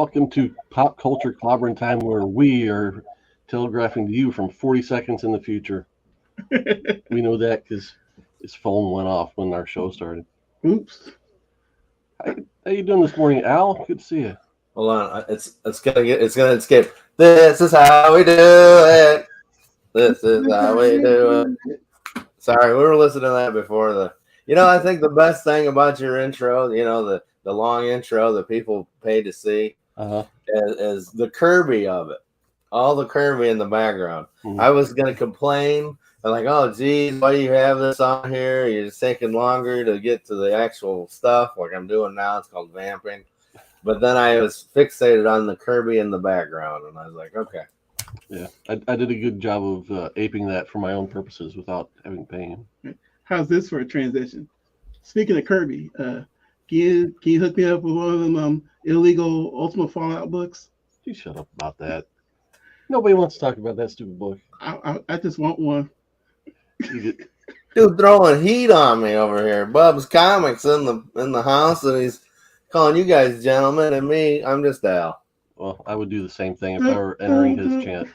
Welcome to Pop Culture Clobbering Time, where we are telegraphing to you from 40 seconds in the future. We know that because his phone went off when our show started. Oops. How you doing this morning, Al? Good to see you. Hold on, it's gonna escape. This is how we do it. This is how we do it. Sorry, we were listening to that before the. I think the best thing about your intro, the long intro that people pay to see, is the Kirby of it. All the Kirby in the background. Mhm. I was gonna complain. I'm like, oh, geez, why do you have this on here? You're just taking longer to get to the actual stuff, like I'm doing now. It's called vamping. But then I was fixated on the Kirby in the background, and I was like, okay. Yeah, I did a good job of aping that for my own purposes without having pain. How's this for a transition? Speaking of Kirby, can you hook me up with one of them illegal Ultimate Fallout books? You shut up about that. Nobody wants to talk about that stupid book. I just want one. Dude, throwing heat on me over here. Bub's Comics in the house, and he's calling you guys gentlemen, and me, I'm just Al. Well, I would do the same thing if I were entering his chant.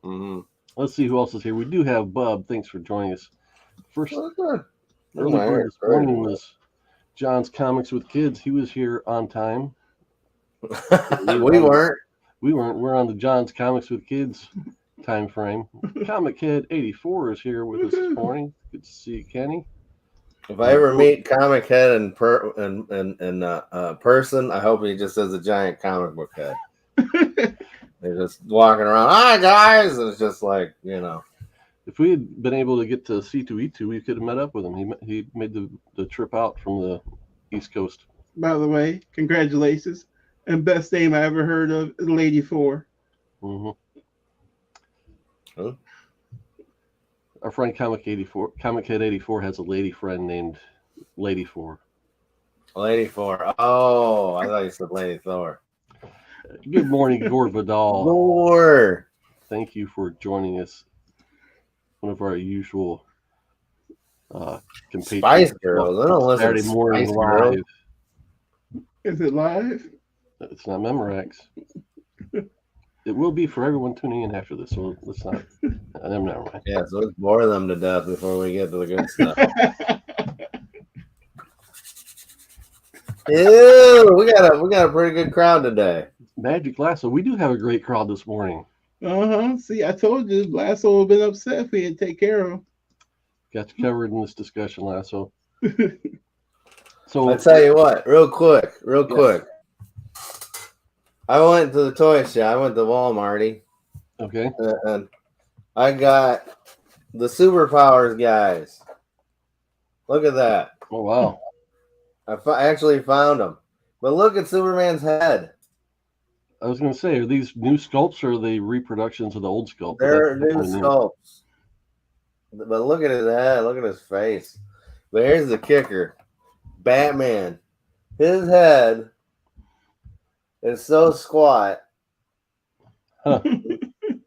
Mm-hmm. Let's see who else is here. We do have Bub. Thanks for joining us. First, early my bird hair this morning was John's Comics with Kids. He was here on time. We weren't. We weren't. We're on the John's Comics with Kids time frame. Comic Head 84 is here with us this morning. Good to see you, Kenny. If I ever meet Comic Head in person, I hope he just has a giant comic book head. They're just walking around, hi guys, and it's just like, If we had been able to get to C2E2, we could have met up with him. He made the trip out from the East Coast. By the way, congratulations. And best name I ever heard of, Lady 4. Mm-hmm. Huh? Our friend Comic Head 84 has a lady friend named Lady 4. Lady 4. Oh, I thought you said Lady Thor. Good morning, Gore Vidal. Gore. Thank you for joining us. One of our usual compatriots. Spice Girls. I don't listen Saturday to morning Spice live. Girls. Is it live? It's not Memorex. It will be for everyone tuning in after this, so let's not. Never mind. Yeah, so let's bore them to death before we get to the good stuff. Ew, we got a pretty good crowd today. Magic Lasso. We do have a great crowd this morning. See, I told you, Lasso would have been upset if we didn't take care of him. Got you covered in this discussion, Lasso. So I'll tell you what, real quick. I went to the toy shop. I went to Walmarty. Okay. And I got the Superpowers guys. Look at that. Oh, wow. I actually found them. But look at Superman's head. I was going to say, are these new sculpts or are they reproductions of the old sculpt? They're new sculpts. But look at his head. Look at his face. But here's the kicker. Batman. His head is so squat. Huh.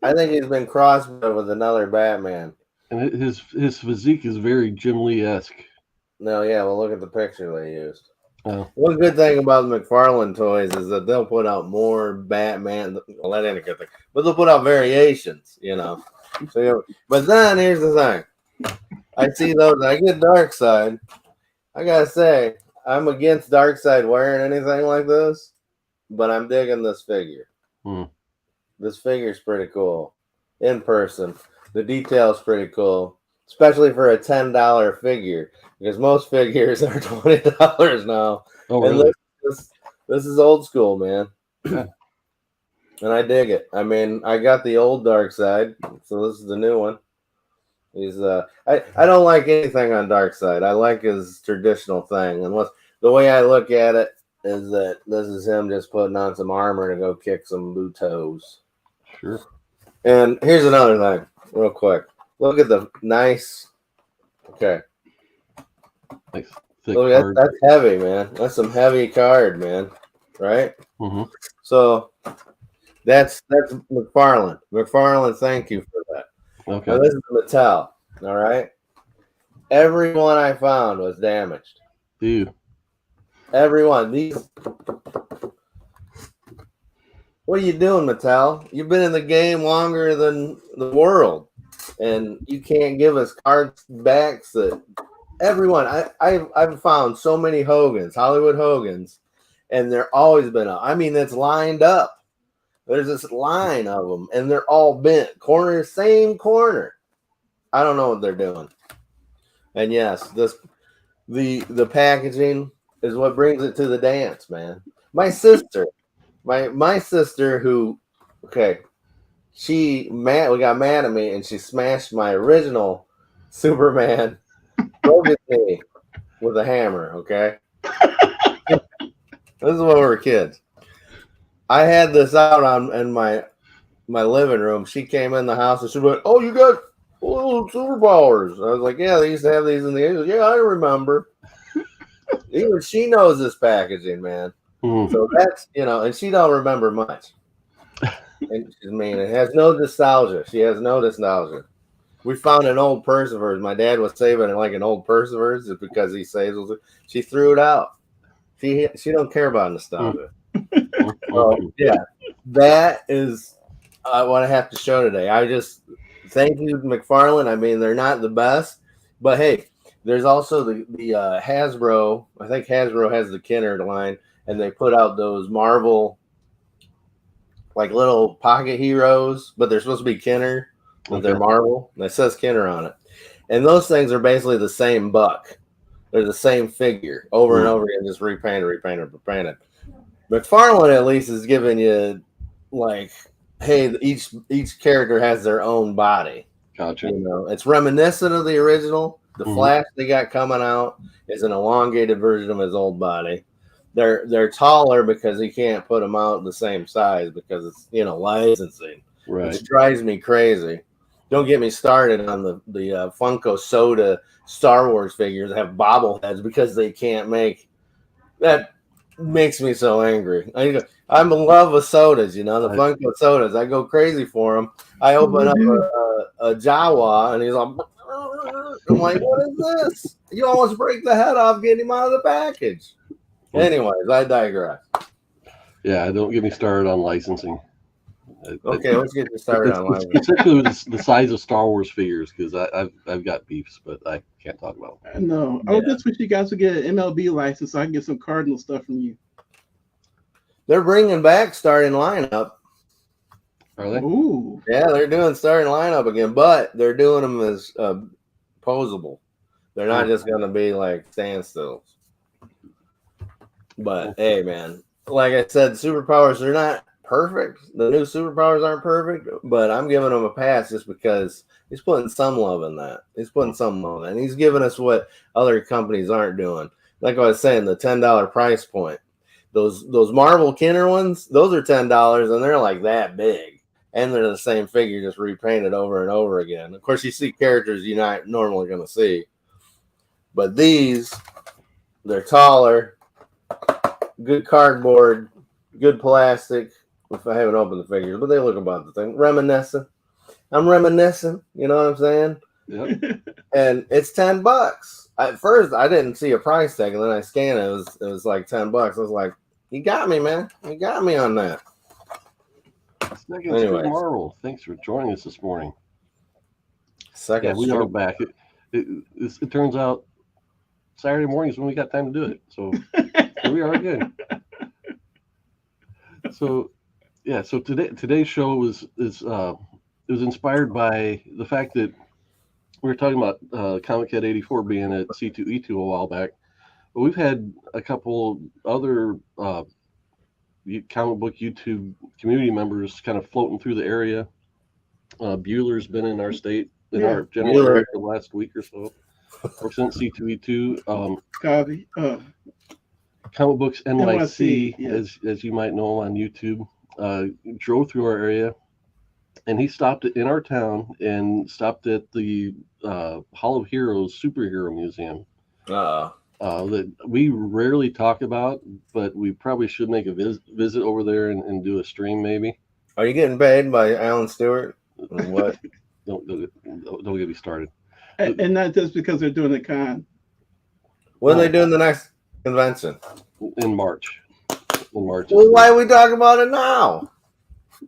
I think he's been crossbred with another Batman. And his physique is very Jim Lee-esque. No, yeah, well, look at the picture they used. Oh. One good thing about the McFarlane toys is that they'll put out more Batman. Well, that ain't a good thing, but they'll put out variations, So, but then here's the thing: I see those. I get Darkseid. I gotta say, I'm against Darkseid wearing anything like this, but I'm digging this figure. This figure's pretty cool in person. The detail's pretty cool, especially for a $10 figure. Because most figures are $20 now. Oh, really? And this is old school, man. Yeah. And I dig it. I mean, I got the old Darkseid, so this is the new one. He's I don't like anything on Darkseid. I like his traditional thing. Unless the way I look at it is that this is him just putting on some armor to go kick some butos. Sure. And here's another thing, real quick. Look at the nice. Okay. Nice thick Look, card. that's heavy, man. That's some heavy card, man. Right? Mm-hmm. So that's McFarlane. McFarlane, thank you for that. Okay. Now this is Mattel. All right. Every one I found was damaged. Dude. Every one. These What are you doing, Mattel? You've been in the game longer than the world, and you can't give us cards backs that everyone. I've found so many Hogans, Hollywood Hogans, and they're always been up. I mean, it's lined up. There's this line of them, and they're all bent. Corner, same corner. I don't know what they're doing. And yes, the packaging is what brings it to the dance, man. My sister, my sister, who, okay, we got mad at me, and she smashed my original Superman Logan knee with a hammer. Okay, this is when we were kids. I had this out in my living room. She came in the house and she went, "Oh, you got little superpowers." I was like, "Yeah, they used to have these in the 80s." Yeah, I remember. Even she knows this packaging, man. So that's, and she don't remember much. And I mean, it has no nostalgia. She has no nostalgia. We found an old purse of hers. My dad was saving it like an old purse of hers just because he saves it. She threw it out. She don't care about nostalgia. So, yeah, that is what I have to show today. I just thank you, McFarlane. I mean, they're not the best, but hey, there's also the Hasbro. I think Hasbro has the Kenner line, and they put out those Marvel like little pocket heroes, but they're supposed to be Kenner, but they're Marvel. And it says Kenner on it, and those things are basically the same buck. They're the same figure over and over again, just repainted. McFarlane at least is giving you like, hey, each character has their own body. Gotcha. It's reminiscent of the original. The Flash they got coming out is an elongated version of his old body. They're taller because he can't put them out the same size because it's licensing, right? Which drives me crazy. Don't get me started on the Funko Soda Star Wars figures that have bobbleheads because they can't make that. Makes me so angry. I'm in love with sodas, the Funko sodas. I go crazy for them. I open up a Jawa and he's like, I'm like, what is this? You almost break the head off getting him out of the package. Anyways, I digress. Yeah, don't get me started on licensing. Okay, let's get you started on licensing. Specifically the size of Star Wars figures, because I've got beefs, but I can't talk about them. No, I just wish you guys would get an MLB license so I can get some Cardinal stuff from you. They're bringing back starting lineup. Are they? Ooh. Yeah, they're doing starting lineup again, but they're doing them as posable. They're not just going to be like standstills. But hey, man, like I said, superpowers, they're not perfect. The new superpowers aren't perfect, but I'm giving them a pass just because he's putting some love in that. And he's giving us what other companies aren't doing. Like I was saying, the $10 price point. Those Marvel Kenner ones, those are $10, and they're like that big. And they're the same figure, just repainted over and over again. Of course, you see characters you're not normally going to see. But these, they're taller, good cardboard, good plastic. If I haven't opened the figures, but they look about the thing. Reminiscent. I'm reminiscing. You know what I'm saying? Yep. And it's $10. At first, I didn't see a price tag, and then I scanned it. It was like $10. I was like, "You got me, man. You got me on that." Anyway, Marvel, thanks for joining us this morning. We are back. It turns out Saturday morning is when we got time to do it. So here we are again. So today's show was inspired by the fact that we were talking about Comic Cat 84 being at C2E2 a while back, but we've had a couple other comic book YouTube community members kind of floating through the area. Bueller's been in our state, in our general area for the last week or so, or since C2E2. Comic Books NYC, as you might know on YouTube, drove through our area, and he stopped in our town and stopped at the Hall of Heroes Superhero Museum. That we rarely talk about, but we probably should make a visit over there and do a stream maybe. Are you getting paid by Alan Stewart? What? Don't get me started. And not just because they're doing the con. When are they doing the next convention? In March. Well, why are we talking about it now?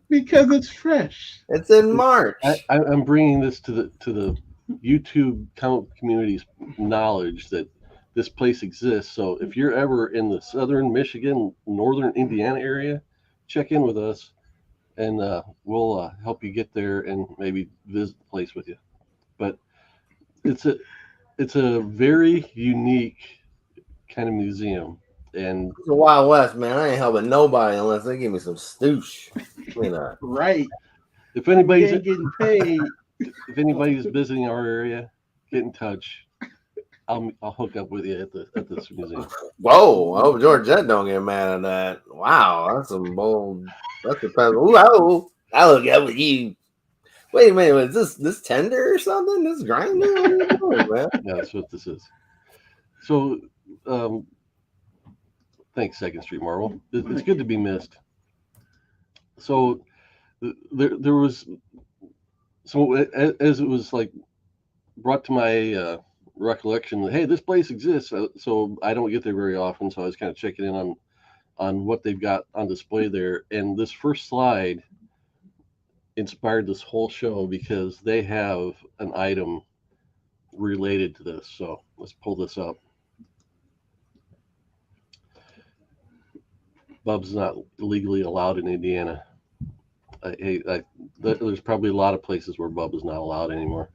Because it's fresh. It's in March. I'm bringing this to the YouTube community's knowledge that this place exists. So if you're ever in the southern Michigan, northern Indiana area, check in with us, and we'll help you get there and maybe visit the place with you. But it's a very unique kind of museum, and It's the Wild West, man. I ain't helping nobody unless they give me some stoosh. Right. if anybody's Getting paid. if anybody's visiting our area, get in touch. I'll hook up with you at this museum. Whoa! I hope Georgette don't get mad at that. Wow, that's some bold. That's a peasant. Ooh, I'll hook up with you. Wait a minute, is this tender or something? This grinder? What are you doing, man? Yeah, that's what this is. So, thanks, Second Street Marvel. It's good to be missed. So, there was, so as it was like brought to my recollection that, hey, this place exists. So I don't get there very often. So I was kind of checking in on what they've got on display there. And this first slide inspired this whole show because they have an item related to this. So let's pull this up. Bub's not legally allowed in Indiana. There's probably a lot of places where Bub is not allowed anymore.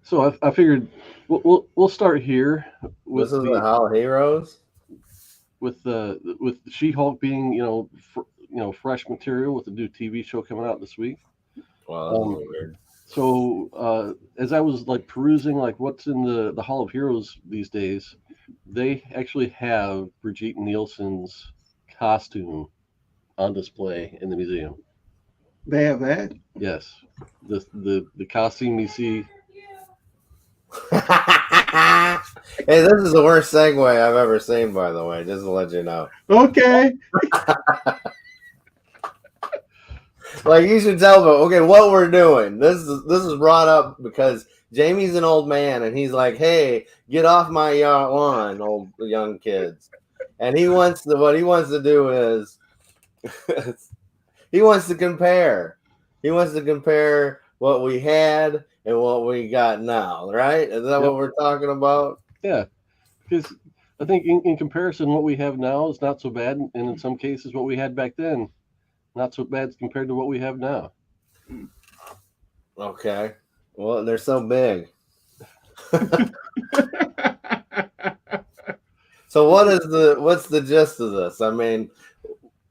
So I figured we'll start here with this is the Hall of Heroes. With She-Hulk being fresh material with the new TV show coming out this week. Wow, that's a little weird. So as I was like perusing like what's in the Hall of Heroes these days, they actually have Brigitte Nielsen's costume on display in the museum. They have that? Yes. The costume you see. Hey, this is the worst segue I've ever seen, by the way, just to let you know. Okay. Like, you should tell them, okay, what we're doing. This is brought up because Jamie's an old man, and he's like, hey, get off my lawn, old young kids. And what he wants to do is he wants to compare. He wants to compare what we had and what we got now, right? Is that what we're talking about? Yeah, because I think in comparison, what we have now is not so bad, and in some cases, what we had back then, not so bad compared to what we have now. Okay. Well, they're so big. So what's the gist of this? I mean,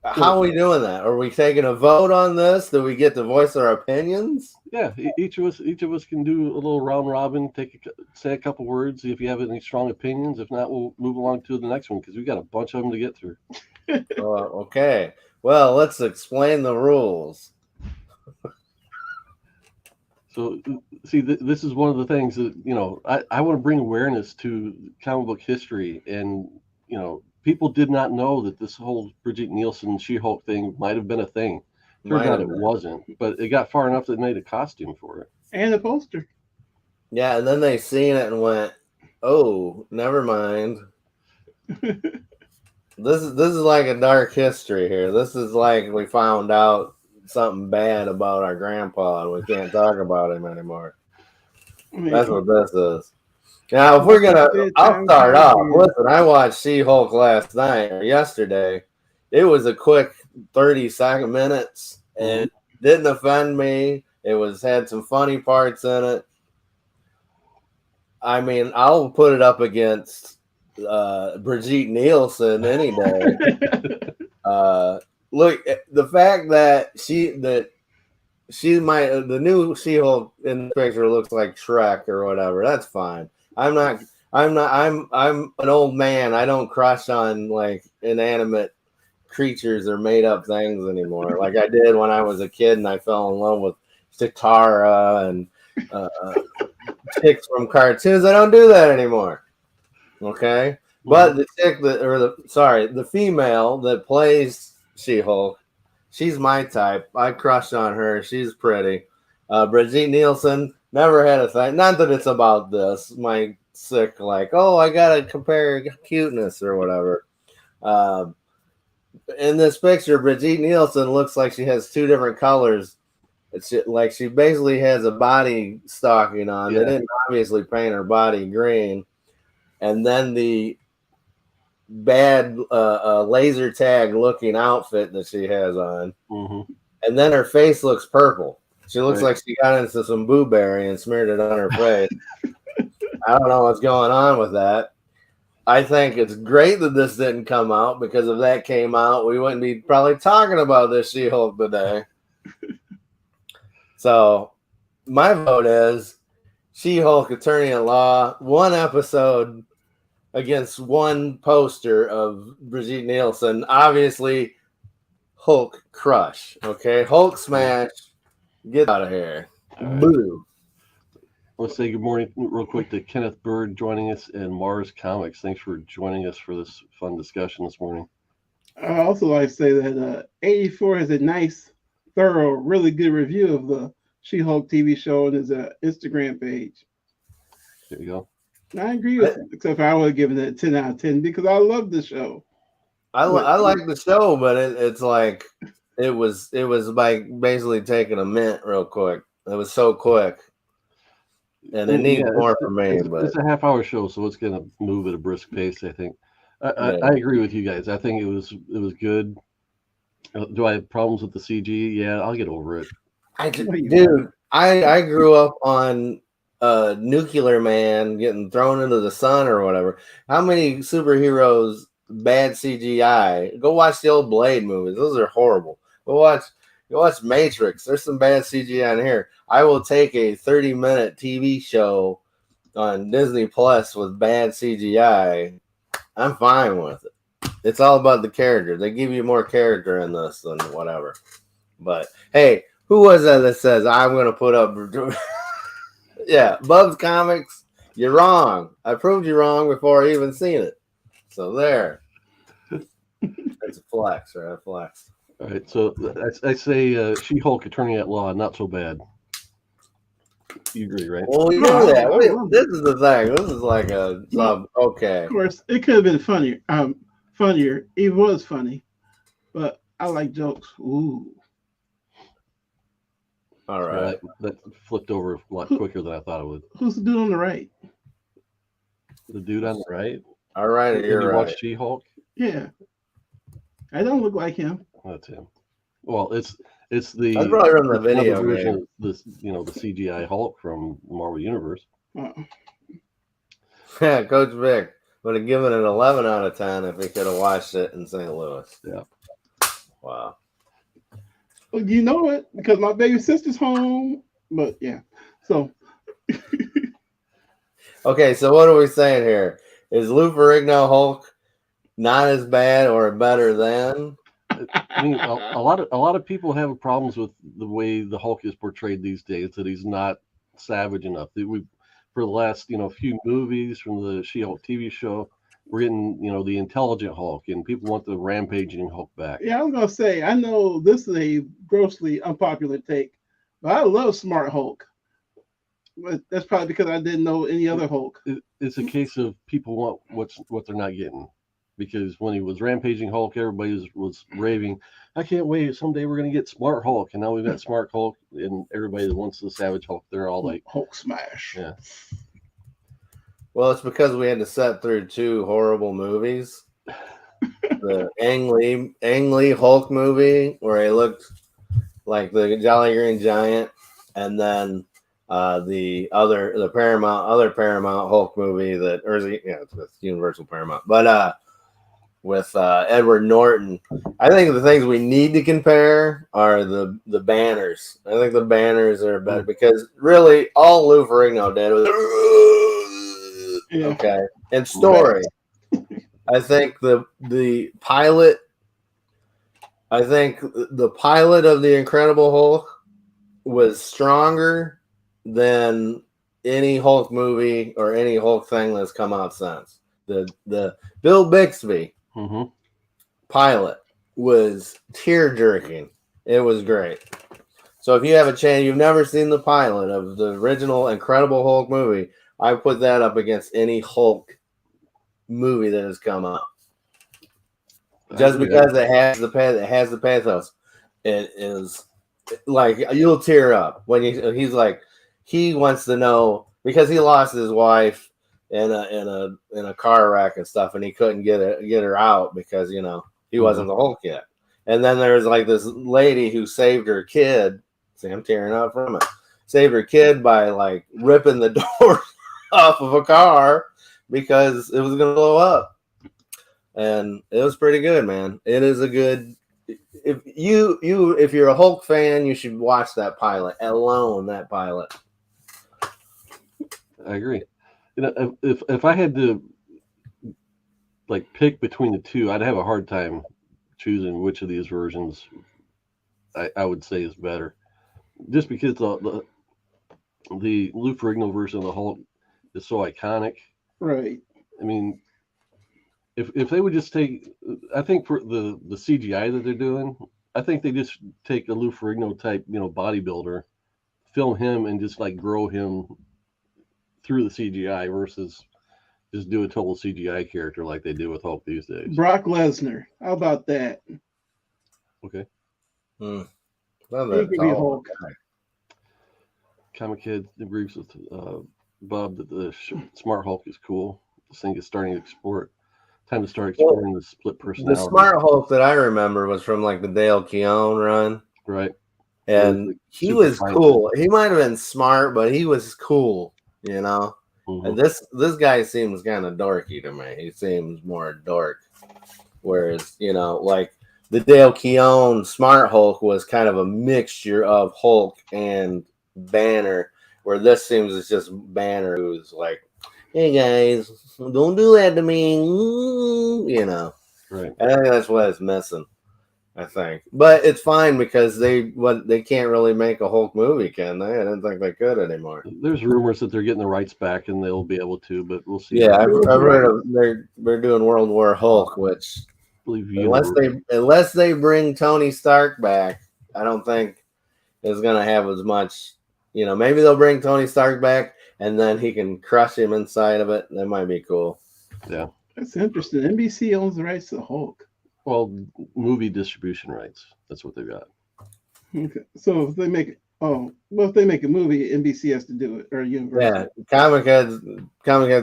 how are we doing that? Are we taking a vote on this? Do we get to voice our opinions? Yeah, each of us can do a little round robin, say a couple words, see if you have any strong opinions. If not, we'll move along to the next one because we've got a bunch of them to get through. Okay. Well, let's explain the rules. So, see, this is one of the things that, I want to bring awareness to comic book history. And, people did not know that this whole Brigitte Nielsen She-Hulk thing might have been a thing. Turns out it wasn't, but it got far enough that they made a costume for it. And a poster. Yeah, and then they seen it and went, oh, never mind. This is like a dark history here. This is like we found out something bad about our grandpa and we can't talk about him anymore. That's what this is. Now, if we're I'll start off. Listen, I watched She-Hulk last night or yesterday. It was a quick 30-second minutes and didn't offend me. It had some funny parts in it. I mean, I'll put it up against Brigitte Nielsen any day. Look, the fact that the new She-Hulk in the picture looks like Shrek or whatever, that's fine. I'm an old man. I don't crush on like inanimate creatures or made up things anymore. Like I did when I was a kid and I fell in love with Chitara and chicks from cartoons. I don't do that anymore. Okay. But the female that plays She-Hulk, she's my type. I crush on her. She's pretty. Brigitte Nielsen, never had a thing. Not that it's about this. My sick, like, oh, I gotta compare cuteness or whatever. in this picture, Brigitte Nielsen looks like she has two different colors. It's like she basically has a body stocking on. Yeah. They didn't obviously paint her body green. And then the bad laser tag looking outfit that she has on. Mm-hmm. And then her face looks purple. She looks Right. like she got into some blueberry and smeared it on her face. I don't know what's going on with that. I think it's great that this didn't come out, because if that came out, we wouldn't be probably talking about this She-Hulk today. So my vote is She-Hulk Attorney at Law, one episode against one poster of Brigitte Nielsen. Obviously, Hulk crush. Okay, Hulk smash. Get out of here. Right. Boo. Let's say good morning real quick to Kenneth Bird joining us and Mars Comics. Thanks for joining us for this fun discussion this morning. I also like to say that 84 has a nice, thorough, really good review of the She-Hulk TV show on his Instagram page. There you go. And I agree with him, except for I would have given it a 10 out of 10 because I love the show. I like the show, but it's like it was like basically taking a mint real quick. It was so quick, and it needs more from me. But it's a half-hour show, so it's going to move at a brisk pace. I think. I agree with you guys. I think it was good. Do I have problems with the CG? Yeah, I'll get over it. I grew up on Nuclear Man getting thrown into the sun or whatever. How many superheroes bad CGI? Go watch the old Blade movies. Those are horrible. Go watch Matrix. There's some bad CGI in here. I will take a 30-minute TV show on Disney Plus with bad CGI. I'm fine with it. It's all about the character. They give you more character in this than whatever. But hey, who was that says I'm going to put up? Yeah, Bub's Comics. You're wrong. I proved you wrong before I even seen it. So there. It's a flex, right? A flex. All right, so I say She-Hulk Attorney at Law, not so bad. You agree, right? Well, you know that. This is the thing. This is like a okay. Of course, it could have been funnier. Funnier. It was funny, but I like jokes. Ooh. All right. That flipped over a lot quicker than I thought it would. Who's the dude on the right? The dude on the right? All right, you're right. Watch She-Hulk? Yeah. I don't look like him. That's him. Well, it's the I probably run the video version of this, the CGI Hulk from Marvel Universe. Yeah, Coach Vic would have given it 11 out of 10 if he could have watched it in St. Louis. Yeah. Wow. Well, you know it because my baby sister's home. But yeah, so. Okay, so what are we saying here? Is Lou Ferrigno Hulk not as bad or better than? I mean, a lot of people have problems with the way the Hulk is portrayed these days. That he's not savage enough. For the last few movies from the She-Hulk TV show, we're getting the intelligent Hulk, and people want the rampaging Hulk back. Yeah, I was gonna say, I know this is a grossly unpopular take, but I love Smart Hulk. But that's probably because I didn't know any other Hulk. It's a case of people want what they're not getting. Because when he was rampaging Hulk, everybody was raving, I can't wait. Someday we're going to get Smart Hulk. And now we've got Smart Hulk, and everybody that wants the Savage Hulk, they're all like, Hulk smash. Yeah. Well, it's because we had to sit through two horrible movies. The Ang Lee Hulk movie, where he looked like the Jolly Green Giant, and then the Paramount Hulk movie it's Universal Paramount, but with Edward Norton. I think the things we need to compare are the banners. I think the banners are better because really all Lou Ferrigno did was okay. And story. I think the pilot. I think the pilot of the Incredible Hulk was stronger than any Hulk movie or any Hulk thing that's come out since. The Bill Bixby pilot was tear-jerking. It was great. So if you have a chance, you've never seen the pilot of the original Incredible Hulk movie, I put that up against any Hulk movie that has come out. Just because it has the pathos, it is like you'll tear up when he's like he wants to know because he lost his wife in a car wreck and stuff, and he couldn't get her out because he wasn't the Hulk yet. And then there's like this lady who saved her kid. See, I'm tearing up from it. Saved her kid by like ripping the door off of a car because it was gonna blow up. And it was pretty good, man. It is a good. If you're a Hulk fan, you should watch that pilot alone. That pilot. I agree. If I had to like pick between the two, I'd have a hard time choosing which of these versions I would say is better. Just because the Lou Ferrigno version of the Hulk is so iconic. Right. I mean, if they would just take, I think for the CGI that they're doing, I think they just take a Lou Ferrigno type, bodybuilder, film him and just like grow him through the CGI versus just do a total CGI character like they do with Hulk these days. Brock Lesnar. How about that? Okay. Well, He could be Hulk. Comic Kid agrees with Bob that the Smart Hulk is cool. This thing is starting to explore. Time to start exploring the split personality. The Smart Hulk that I remember was from like the Dale Keown run. Right. And he was cool. He might have been smart, but he was cool, Mm-hmm. And this guy seems kind of dorky to me. He seems more dork. Whereas, like the Dale Keown Smart Hulk was kind of a mixture of Hulk and Banner, where this seems it's just Banner who's like, hey guys, don't do that to me. Right. I think that's what it's missing. I think, but it's fine because they can't really make a Hulk movie, can they? I don't think they could anymore. There's rumors that they're getting the rights back and they'll be able to, but we'll see. Yeah, I've heard they're doing World War Hulk, which unless they bring Tony Stark back, I don't think it's gonna have as much. Maybe they'll bring Tony Stark back and then he can crush him inside of it. That might be cool. Yeah, that's interesting. NBC owns the rights to the Hulk. Well, movie distribution rights. That's what they've got. Okay, so if they make if they make a movie, NBC has to do it, or Universal. Yeah, Comic Head's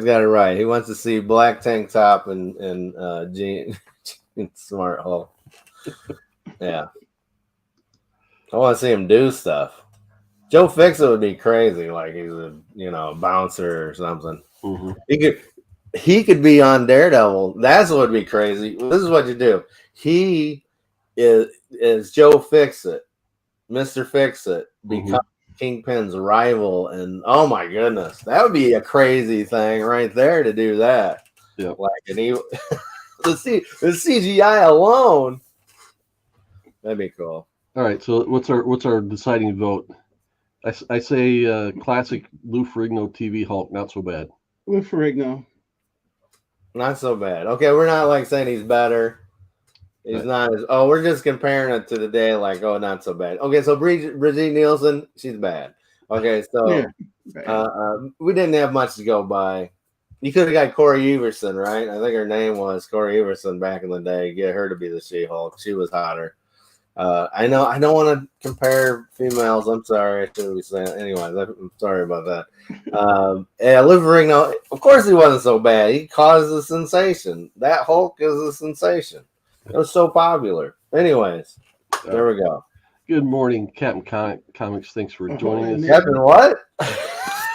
got it right. He wants to see black tank top and Gene Smart Hulk. Yeah, I want to see him do stuff. Joe Fixit would be crazy, like he's a bouncer or something. Mm-hmm. He could be on Daredevil. That's what would be crazy. This is what you do. He is Joe Fixit, Mr. Fixit, become Kingpin's rival, and oh my goodness, that would be a crazy thing right there to do that. Yeah, like the CGI alone, that'd be cool. All right, so what's our deciding vote? I say classic Lou Ferrigno TV Hulk, not so bad. Lou Ferrigno. Not so bad. Okay, we're not like saying he's better. He's not as. Oh, we're just comparing it to the day. Like, oh, not so bad. Okay, so Brigitte Nielsen, she's bad. Okay, so we didn't have much to go by. You could have got Corey Everson, right? I think her name was Corey Everson back in the day. Get her to be the She-Hulk. She was hotter. I know. I don't want to compare females. I'm sorry. I shouldn't be saying. Anyways, I'm sorry about that. Yeah, Lou Ferrigno. Of course, he wasn't so bad. He caused a sensation. That Hulk is a sensation. It was so popular. Anyways, there we go. Good morning, Captain Comics. Thanks for joining us. Captain what?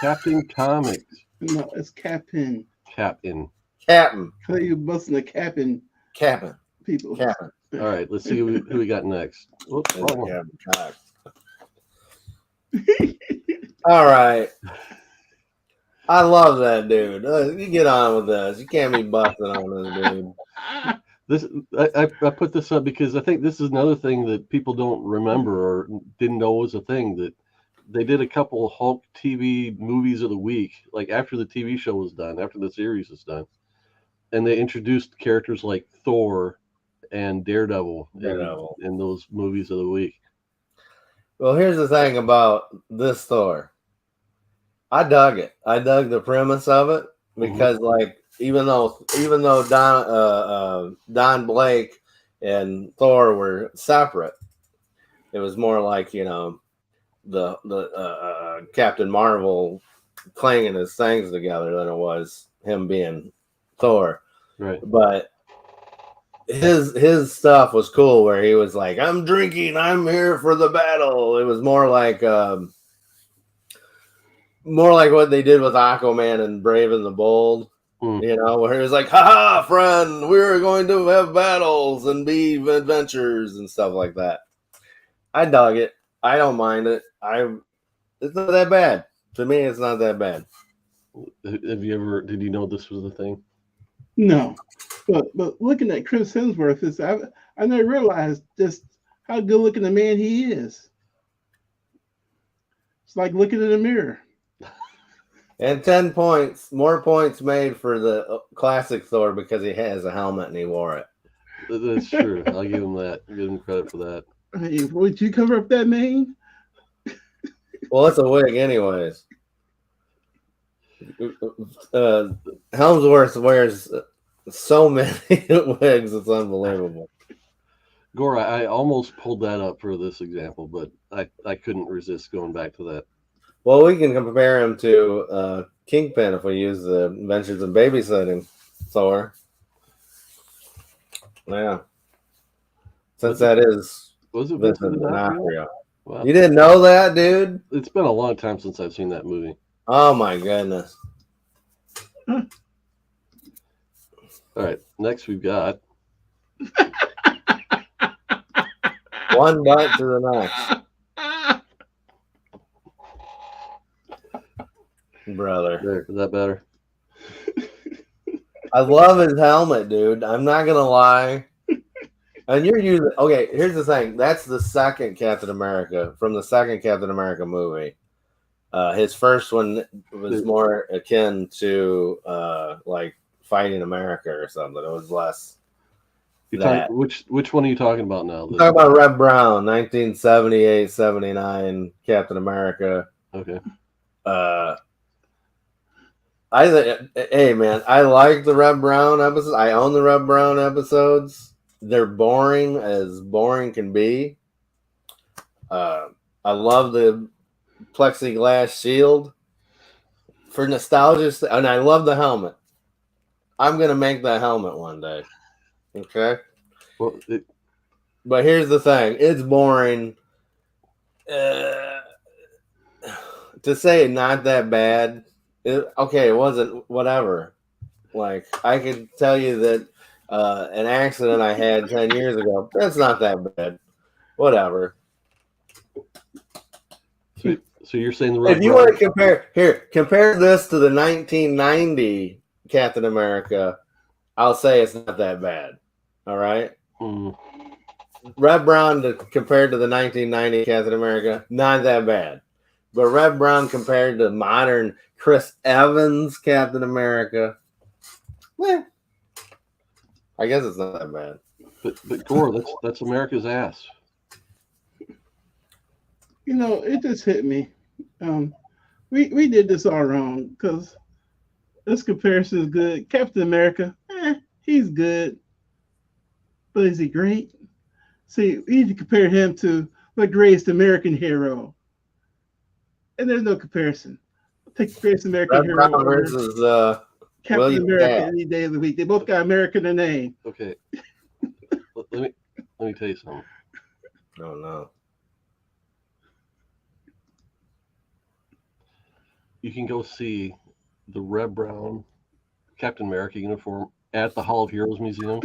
Captain Comics. No, it's Captain. Captain. How you busting the Captain? People. Captain. All right, let's see who we got next. Whoops, wrong one. All right. I love that dude. You get on with this. You can't be busting on this dude. I put this up because I think this is another thing that people don't remember or didn't know was a thing, that they did a couple Hulk TV movies of the week, like after the TV show was done, after the series was done, and they introduced characters like Thor and Daredevil. In those movies of the week. Well, here's the thing about this Thor. I dug it. I dug the premise of it because, like, even though Don Blake and Thor were separate. It was more like, you know, the Captain Marvel clanging his things together than it was him being Thor. Right. But his stuff was cool where he was like, I'm drinking, I'm here for the battle. It was more like what they did with Aquaman and Brave and the Bold. You know, where he was like, haha, friend, we're going to have battles and be adventures and stuff like that. I dug it. I don't mind it. It's not that bad. To me, it's not that bad. Did you know this was the thing? No. But looking at Chris Hemsworth, I never realized just how good looking a man he is. It's like looking in a mirror. And 10 points, more points made for the classic Thor because he has a helmet and he wore it. That's true. I'll give him that. I'll give him credit for that. Hey, would you cover up that mane? Well, it's a wig anyways. Helmsworth wears so many wigs, it's unbelievable. Gore, I almost pulled that up for this example, but I couldn't resist going back to that. Well, we can compare him to Kingpin if we use the Adventures in Babysitting Thor. Yeah. Since that is Vincent D'Onofrio. Wow. You didn't know that, dude? It's been a long time since I've seen that movie. Oh, my goodness. All right. Next, we've got... one butt to the next. Brother. There, is that better? I love his helmet, dude. I'm not going to lie. And you're using... Okay, here's the thing. That's the second Captain America from the second Captain America movie. His first one was more akin to like Fighting America or something. It was less... Which one are you talking about now? I'm talking about Red Brown, 1978-79 Captain America. Okay. Hey man, I like the Red Brown episodes. I own the Red Brown episodes. They're boring as boring can be. I love the plexiglass shield for nostalgia, and I love the helmet. I'm gonna make that helmet one day. Okay. Well, but here's the thing: it's boring. To say not that bad. It wasn't whatever. Like I could tell you that an accident I had 10 years ago. That's not that bad. Whatever. So you're saying the if you want to compare this to the 1990 Captain America, I'll say it's not that bad. All right. Red Brown compared to the 1990 Captain America, not that bad. But Red Brown compared to modern Chris Evans Captain America, I guess it's not that bad. But Gore, that's America's ass. You know, it just hit me. We did this all wrong because this comparison is good. Captain America, he's good, but is he great? See, we need to compare him to the greatest American hero, and there's no comparison. Take the greatest American hero versus Captain William America Cat. any day of the week. They both got America in their name. Okay. let me tell you something. Oh no. You can go see the Red Brown Captain America uniform at the Hall of Heroes Museum.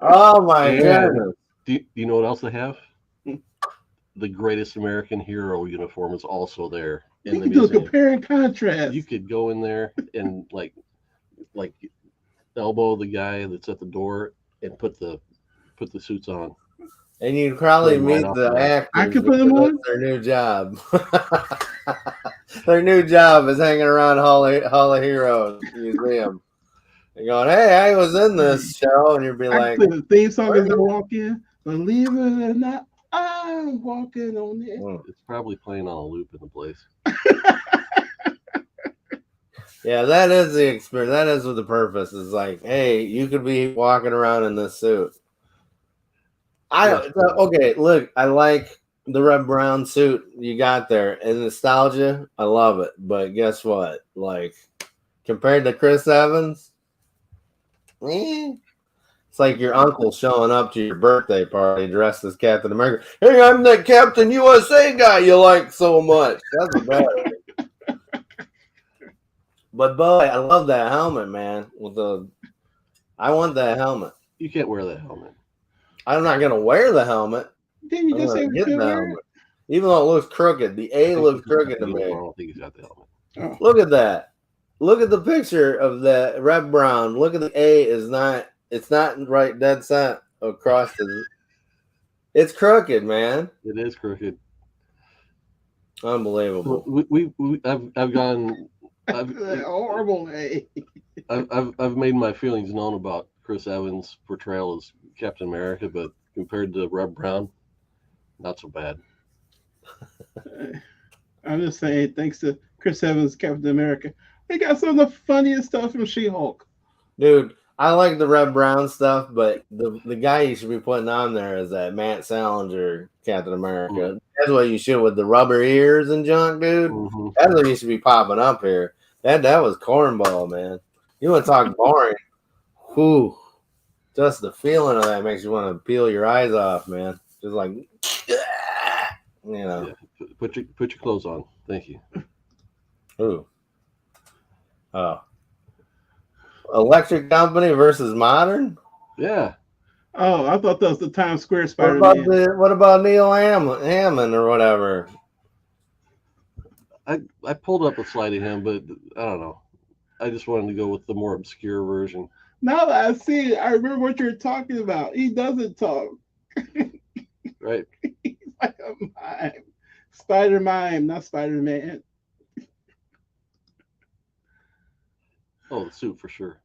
Oh my goodness. Do you know what else they have? The greatest American hero uniform is also there in You the can do a museum. compare and contrast. You could go in there and like elbow the guy that's at the door and put the suits on. And you'd probably meet the actors. I could put them on. Their new job. Their new job is hanging around Hall of Heroes Museum. You're going, hey, I was in this show, and you'd be like, the theme song as I walk in. Believe it or not, I'm walking on it. It's probably playing on a loop in the place. Yeah, that is the experience. That is what the purpose is like. Hey, you could be walking around in this suit. Okay, look, I like the red brown suit you got there and nostalgia. I love it, but guess what? Like compared to Chris Evans, it's like your uncle showing up to your birthday party dressed as Captain America. Hey, I'm that Captain USA guy you like so much. That's bad. But boy, I love that helmet, man. I want that helmet. You can't wear that helmet. I'm not gonna wear the helmet. Didn't you just say we could wear it? Even though it looks crooked, the A looks crooked to me. I don't think he's got the helmet. Oh. Look at that. Look at the picture of the red brown. Look at the A is not. It's not right dead center across the. It's crooked, man. It is crooked. Unbelievable. I've gone. That horrible A. I've made my feelings known about Chris Evans' portrayal as Captain America, but compared to Red Brown, not so bad. I'm just saying, thanks to Chris Evans, Captain America, they got some of the funniest stuff from She-Hulk. Dude, I like the red brown stuff, but the guy you should be putting on there is that Matt Salinger, Captain America. Mm-hmm. That's what you should with the rubber ears and junk, dude. Mm-hmm. That's what you should be popping up here. That was cornball, man. You want to talk boring? Whew. Just the feeling of that makes you want to peel your eyes off, man. Just like, you know. Yeah. Put your clothes on. Thank you. Ooh. Oh. Electric Company versus Modern? Yeah. Oh, I thought that was the Times Square Spider-Man. What about Neil Hammond or whatever? I pulled up a slide of him, but I don't know. I just wanted to go with the more obscure version. Now that I see it, I remember what you're talking about. He doesn't talk. Right. He's like a mime. Spider-Mime, not Spider-Man. Oh, the suit for sure.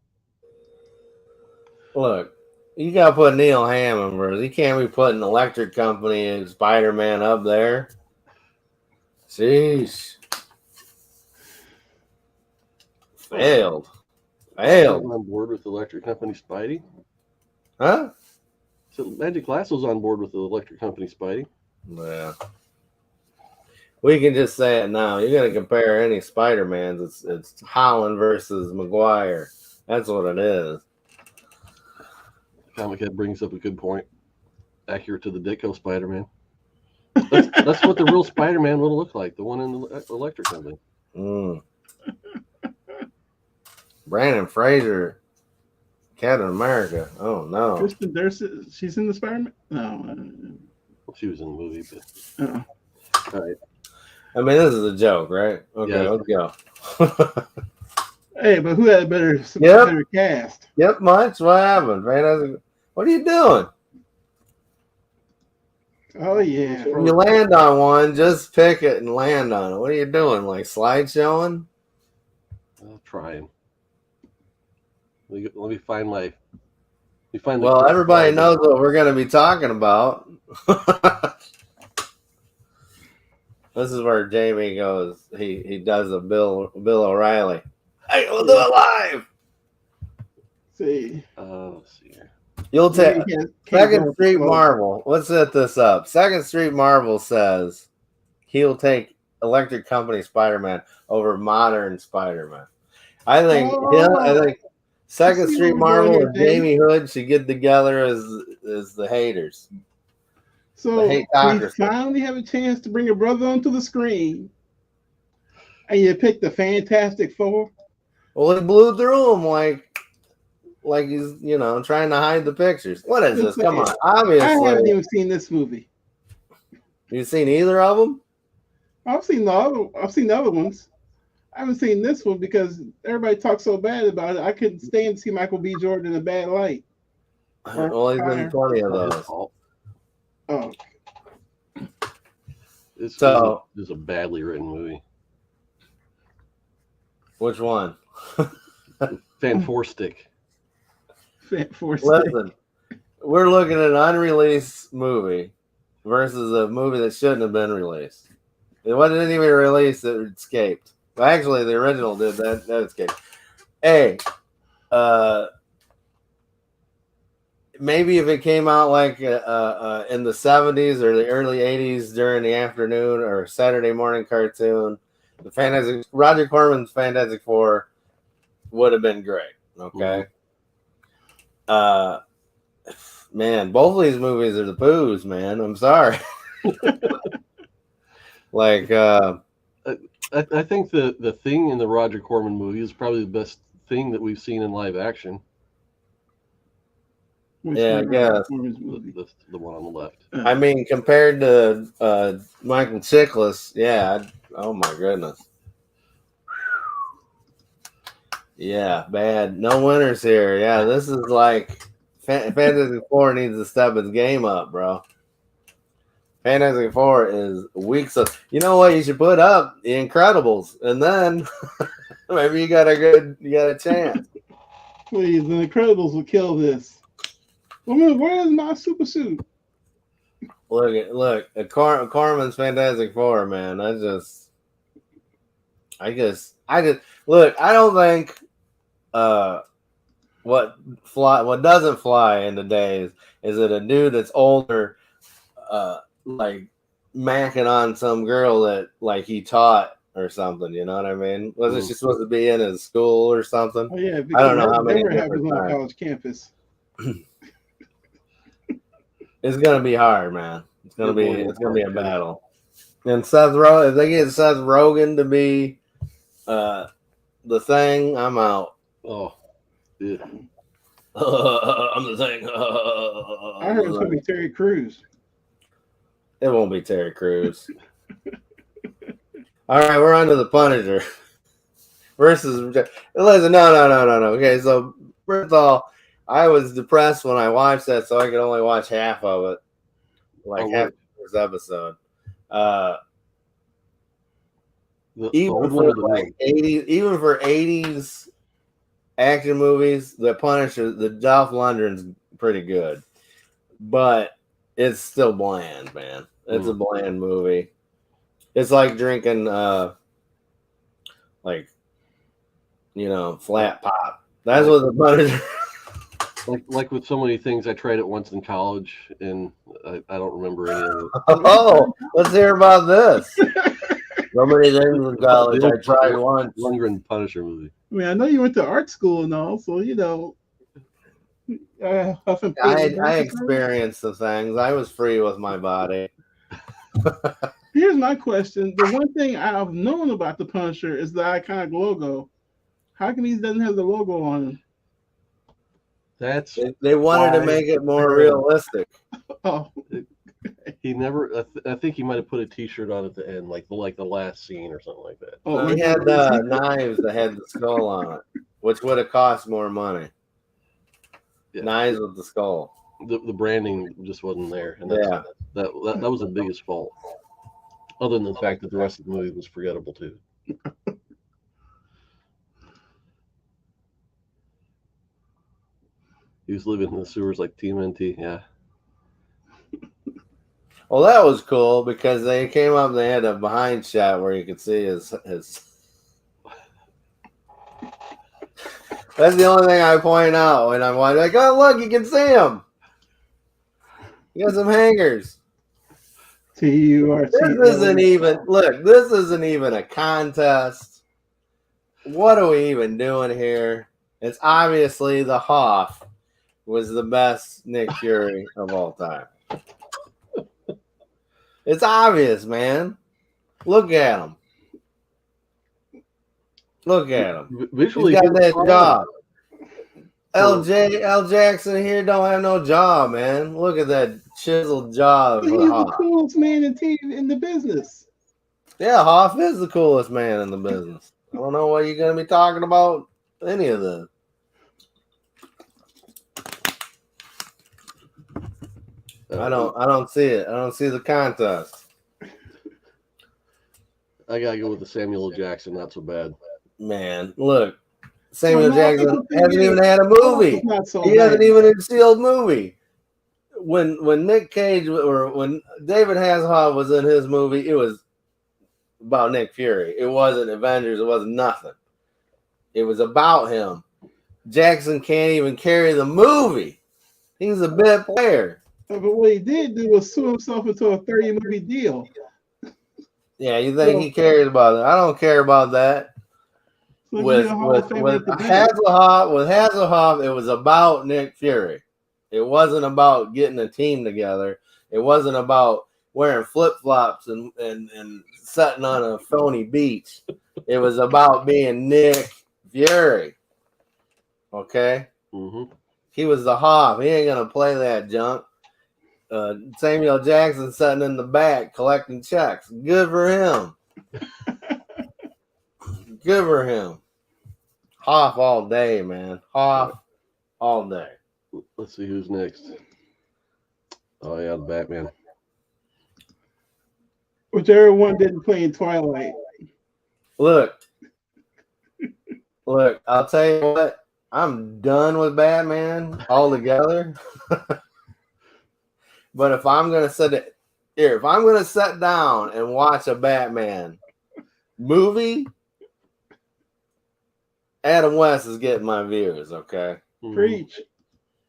Look, you got to put Neil Hammond versus. You can't be putting Electric Company and Spider-Man up there. Jeez. Failed. I'm on board with Electric Company Spidey. Huh? So Magic Lasso's on board with the Electric Company Spidey. Yeah. We can just say it now. You're going to compare any Spider-Mans. It's Holland versus Maguire. That's what it is. Comic Head brings up a good point. Accurate to the Ditko Spider-Man. That's what the real Spider-Man would look like. The one in the Electric Company. Brandon Fraser, Captain America. Oh no, Kristen Durst, she's in the Spider-Man. No, well, she was in the movie, but all right. I mean, this is a joke, right? Okay, yeah. Let's go. Hey, but who had a better cast? Yep, Munch. What happened, man? What are you doing? Oh yeah. When you land on one, just pick it and land on it. What are you doing? Like slideshowing? I'm trying. Let me find my. Well, everybody knows what we're going to be talking about. This is where Jamie goes. He does a Bill O'Reilly. Hey, we'll do it live. See. Let's see here. You'll take Second Street Marvel. Let's set this up. Second Street Marvel says he'll take Electric Company Spider-Man over modern Spider-Man. I think Second Street Marvel and Jamie Hood should get together as the haters. So we finally have a chance to bring a brother onto the screen, and you pick the Fantastic Four. Well, he blew through them like he's trying to hide the pictures. What is this? Come on, obviously. I haven't even seen this movie. You seen either of them? I've seen the other ones. I haven't seen this one because everybody talks so bad about it. I couldn't stand to see Michael B. Jordan in a bad light. Well, he's been 20 of those. Oh. This is a badly written movie. Which one? Fantastic. Listen, we're looking at an unreleased movie versus a movie that shouldn't have been released. It wasn't even released; it escaped. Well, actually, the original did that. That escaped. Hey, maybe if it came out like in the 70s or the early 80s during the afternoon or Saturday morning cartoon, the Roger Corman's Fantastic Four would have been great. Okay. Man, both of these movies are the poos, man. I'm sorry. Like, I think the Thing in the Roger Corman movie is probably the best thing that we've seen in live action. Yeah, I guess. The one on the left. I mean, compared to Michael Chiklis, yeah. Oh my goodness. Yeah, bad. No winners here. Yeah, this is like Fantastic Four needs to step its game up, bro. Fantastic Four is weeks of. You know what? You should put up The Incredibles, and then maybe you got a chance. Please, The Incredibles will kill this. Woman, where's my super suit? Look, Corman's Fantastic Four, man. I just look. I don't think what doesn't fly in today's is it a dude that's older, like macking on some girl that like he taught or something. You know what I mean? Wasn't she supposed to be in his school or something? Oh yeah, I don't know how many never different happens on a times. college campus. It's gonna be hard, man. It's gonna be a battle. And Seth Rogen, if they get Seth Rogen to be the Thing, I'm out. Oh, yeah. I'm the Thing. I heard it's gonna be Terry Crews. It won't be Terry Crews. All right, we're on to the Punisher versus. Listen, no. Okay, so first of all, I was depressed when I watched that, so I could only watch half of it, half of this episode. Even for 80s action movies, the Punisher, the Dolph Lundgren's pretty good, but it's still bland, man. It's a bland movie. It's like drinking, flat pop. That's what the Punisher. Like with so many things, I tried it once in college, and I don't remember any of it. Oh, let's hear about this. So many things in college I tried once. Lundgren Punisher movie. I mean, I know you went to art school and all, so you know. I experienced the things. I was free with my body. Here's my question: the one thing I've known about the Punisher is the iconic logo. How come he doesn't have the logo on him? They wanted to make it more realistic. Oh, he never. I think he might have put a T-shirt on at the end, like the last scene or something like that. Oh, he had knives that had the skull on it, which would have cost more money. Yeah. Knives with the skull. The branding just wasn't there, and that was the biggest fault. Other than the fact that the rest of the movie was forgettable too. He was living in the sewers like TMNT, yeah. Well, that was cool because they came up and they had a behind shot where you could see his. That's the only thing I point out when I'm like, oh, look, you can see him. You got some hangers. T-U-R-T. This isn't even a contest. What are we even doing here? It's obviously the Hoff was the best Nick Fury of all time. It's obvious, man. Look at him. Visually, he's got that jaw. L. Jackson here don't have no jaw, man. Look at that chiseled jaw. He's the coolest man in the business. Yeah, Hoff is the coolest man in the business. I don't know why you're going to be talking about any of this. I don't see it. I don't see the contest. I gotta go with the Samuel L. Jackson. Not so bad. Man, look, Samuel Jackson hasn't even had a movie. He hasn't even had a sealed movie. When Nick Cage or when David Hasselhoff was in his movie, it was about Nick Fury. It wasn't Avengers. It wasn't nothing. It was about him. Jackson can't even carry the movie. He's a bit player. But what he did do was sue himself into a 30-movie deal. Yeah, you think he cares about it? I don't care about that. So With Hasselhoff, it was about Nick Fury. It wasn't about getting a team together. It wasn't about wearing flip-flops and sitting on a phony beach. It was about being Nick Fury. Okay? Mm-hmm. He was the Hoff. He ain't going to play that junk. Samuel Jackson sitting in the back collecting checks. Good for him. Good for him. Hoff all day, man. Hoff all day. Let's see who's next. Oh, yeah, the Batman. Whichever one didn't play in Twilight. Look, I'll tell you what. I'm done with Batman altogether. But if I'm gonna sit down and watch a Batman movie, Adam West is getting my views. Okay, Preach.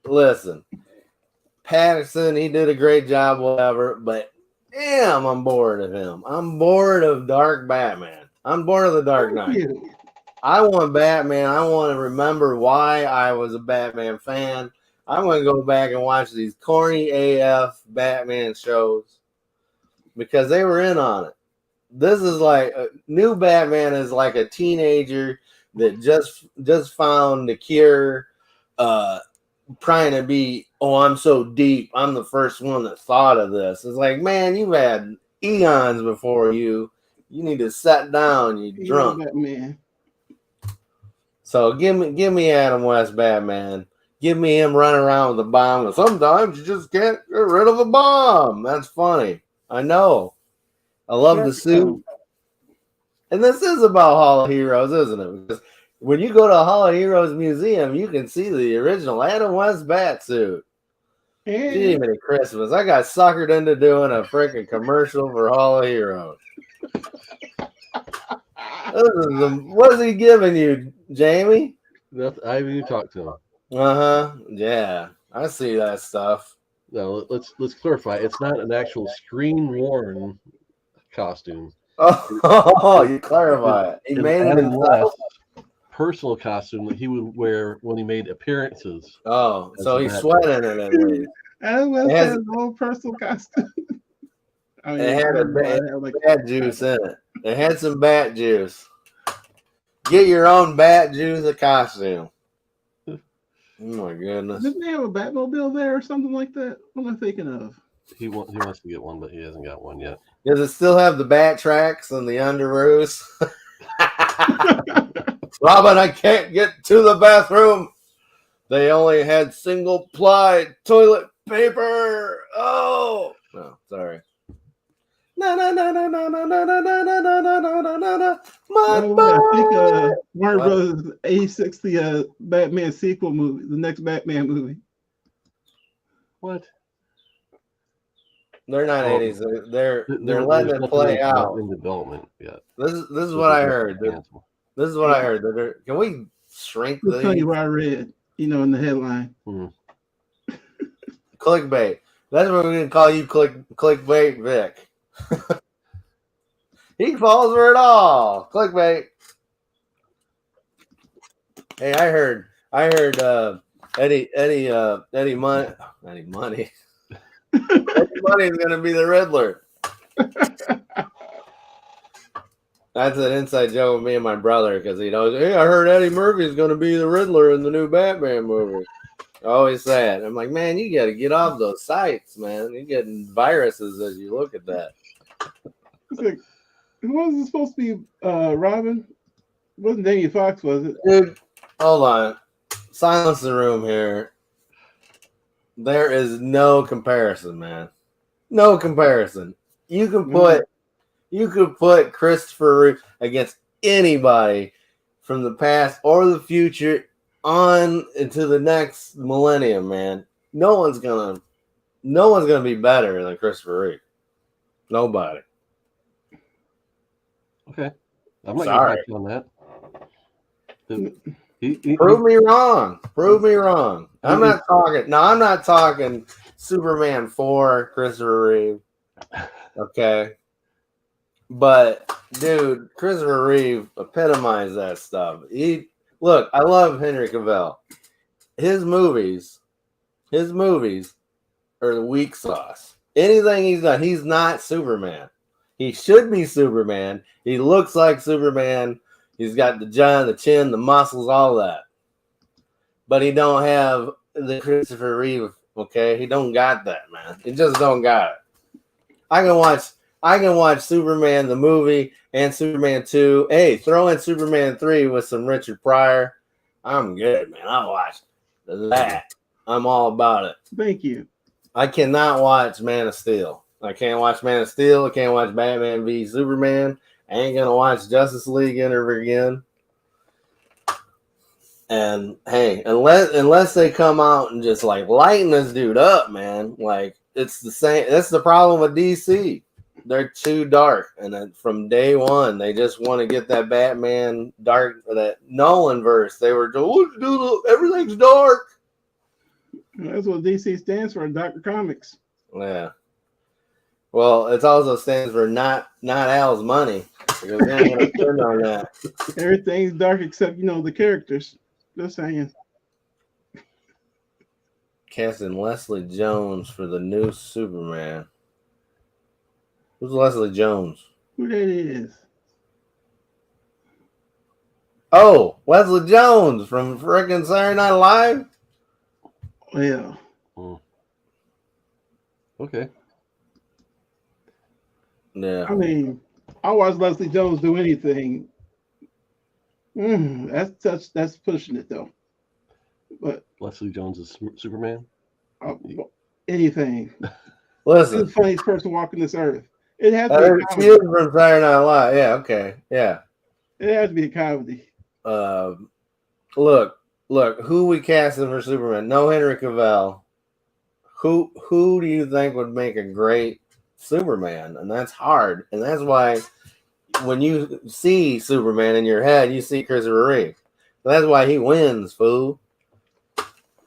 Listen, Patterson, he did a great job, whatever. But damn, I'm bored of him. I'm bored of Dark Batman. I'm bored of the Dark Knight. I want Batman. I want to remember why I was a Batman fan. I'm going to go back and watch these corny AF Batman shows because they were in on it. This is like a new Batman is like a teenager that just found the cure, trying to be, oh, I'm so deep. I'm the first one that thought of this. It's like, man, you've had eons before you. You need to sit down. You're drunk. Batman. So give me Adam West Batman. Give me him running around with a bomb. Sometimes you just can't get rid of a bomb. That's funny. I know. I love the suit. And this is about Hall of Heroes, isn't it? Because when you go to a Hall of Heroes museum, you can see the original Adam West bat suit. Even at Christmas, I got suckered into doing a freaking commercial for Hall of Heroes. What is he giving you, Jamie? I haven't even talked to him. Yeah, I see that stuff. No, let's clarify. It's not an actual screen-worn costume. Oh, you clarify it. He made it himself. Personal costume that he would wear when he made appearances. Oh, so he's sweating it at least. Adam West has his own personal costume. It had a bat juice in it. It had some bat juice. Get your own bat juice costume. Oh my goodness! Didn't they have a Batmobile there or something like that? What am I thinking of? He wants to get one, but he hasn't got one yet. Does it still have the bat tracks and the underoos? Robin, I can't get to the bathroom. They only had single ply toilet paper. Oh no, sorry. No. I think Warner Brothers 86 the Batman sequel movie, the next Batman movie. What? They're not 80s. They're letting it play out in development yet. This is what I heard. This is what I heard. Can we shrink I'll tell you what I read. In the headline. Clickbait. That's what we're gonna call you, clickbait Vic. He falls for it all. Clickbait. Hey, I heard Eddie Money. Eddie Money is gonna be the Riddler. That's an inside joke with me and my brother because he knows. Hey, I heard Eddie Murphy is gonna be the Riddler in the new Batman movie. I always say it. I'm like, man, you got to get off those sites, man. You're getting viruses as you look at that. It's like, wasn't it supposed to be Robin? It wasn't Jamie Foxx, was it? Dude, hold on. Silence the room here. There is no comparison, man. No comparison. You could put Christopher Reeve against anybody from the past or the future on into the next millennium, man. No one's gonna be better than Christopher Reeve. Nobody. Okay, I'm not gonna on that. Prove me wrong. Prove me wrong. I'm not talking Superman 4, Christopher Reeve. Okay. But dude, Christopher Reeve epitomized that stuff. Look, I love Henry Cavill. His movies are the weak sauce. Anything he's done, he's not Superman. He should be Superman. He looks like Superman. He's got the chin, the muscles, all that. But he don't have the Christopher Reeve, okay? He don't got that, man. He just don't got it. I can watch Superman the movie and Superman 2. Hey, throw in Superman 3 with some Richard Pryor. I'm good, man. I'll watch that. I'm all about it. Thank you. I cannot watch Man of Steel. I can't watch Man of Steel. I can't watch Batman v Superman. I ain't gonna watch Justice League ever again. And hey, unless they come out and just like lighten this dude up, man. Like it's the same. That's the problem with DC. They're too dark, and then from day one, they just want to get that Batman dark, that Nolan verse. They were everything's dark. That's what DC stands for, Dr. Comics. Yeah. Well, it also stands for not Al's money. Because they ain't gonna spend on that. Everything's dark except the characters. Just saying. Casting Leslie Jones for the new Superman. Who's Leslie Jones? Who that is? Oh, Leslie Jones from freaking Saturday Night Live. Yeah. Okay. Yeah. I mean, I watch Leslie Jones do anything. That's pushing it though. But Leslie Jones is Superman. Anything. Listen, He's the funniest person walking this earth. It has to be a she is from Saturday Night Live. Yeah. Okay. Yeah. It has to be a comedy. Look. Who we casting for Superman? No Henry Cavill. Who do you think would make a great Superman? And that's hard. And that's why when you see Superman in your head, you see Christopher Reeve. That's why he wins, fool.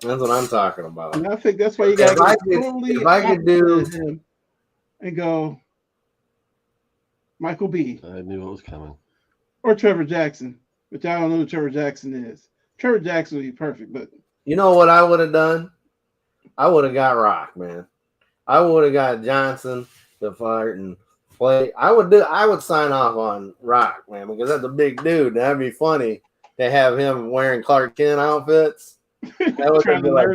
That's what I'm talking about. And I think that's why you got to if I could do him and go Michael B. I knew it was coming. Or Trevor Jackson, which I don't know who Trevor Jackson is. Trevor Jackson would be perfect, but you know what I would have done? I would have got Rock, man. I would have got Johnson to fight and play. I would sign off on Rock, man, because that's a big dude. That'd be funny to have him wearing Clark Kent outfits. That would be like,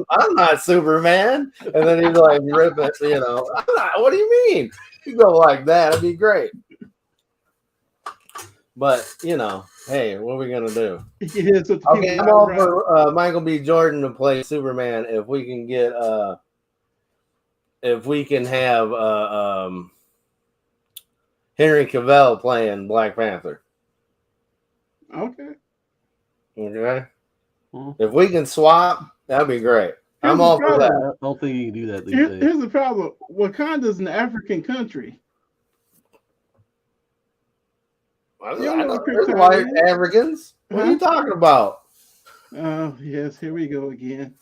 I'm not Superman. And then he's like, rip it, I'm not, what do you mean? You go like that, it'd be great. But, hey, what are we going to do? Okay, I'm all for Michael B. Jordan to play Superman if we can get, if we can have Henry Cavill playing Black Panther. Okay. Mm-hmm. If we can swap, that'd be great. I'm all for that. I don't think you can do that these days. Here's the problem. Wakanda's an African country. There's white Africans. What are you talking about? Oh, yes. Here we go again.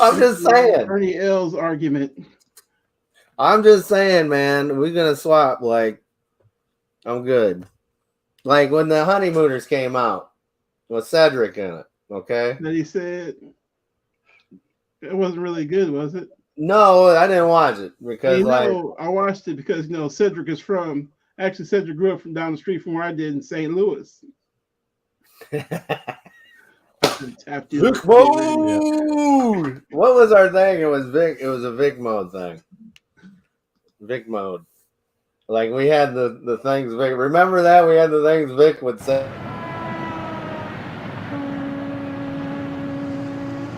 I'm just saying. Ernie L's argument. I'm just saying, man. We're going to swap. Like, I'm good. Like when the Honeymooners came out with Cedric in it. Okay. That he said it wasn't really good, was it? No, I didn't watch it because I watched it because Cedric is from. Actually, Cedric grew up from down the street from where I did in St. Louis. Vic Mode. What was our thing? It was Vic. It was a Vic Mode thing. Vic Mode. Like we had the things Vic. Remember that we had the things Vic would say.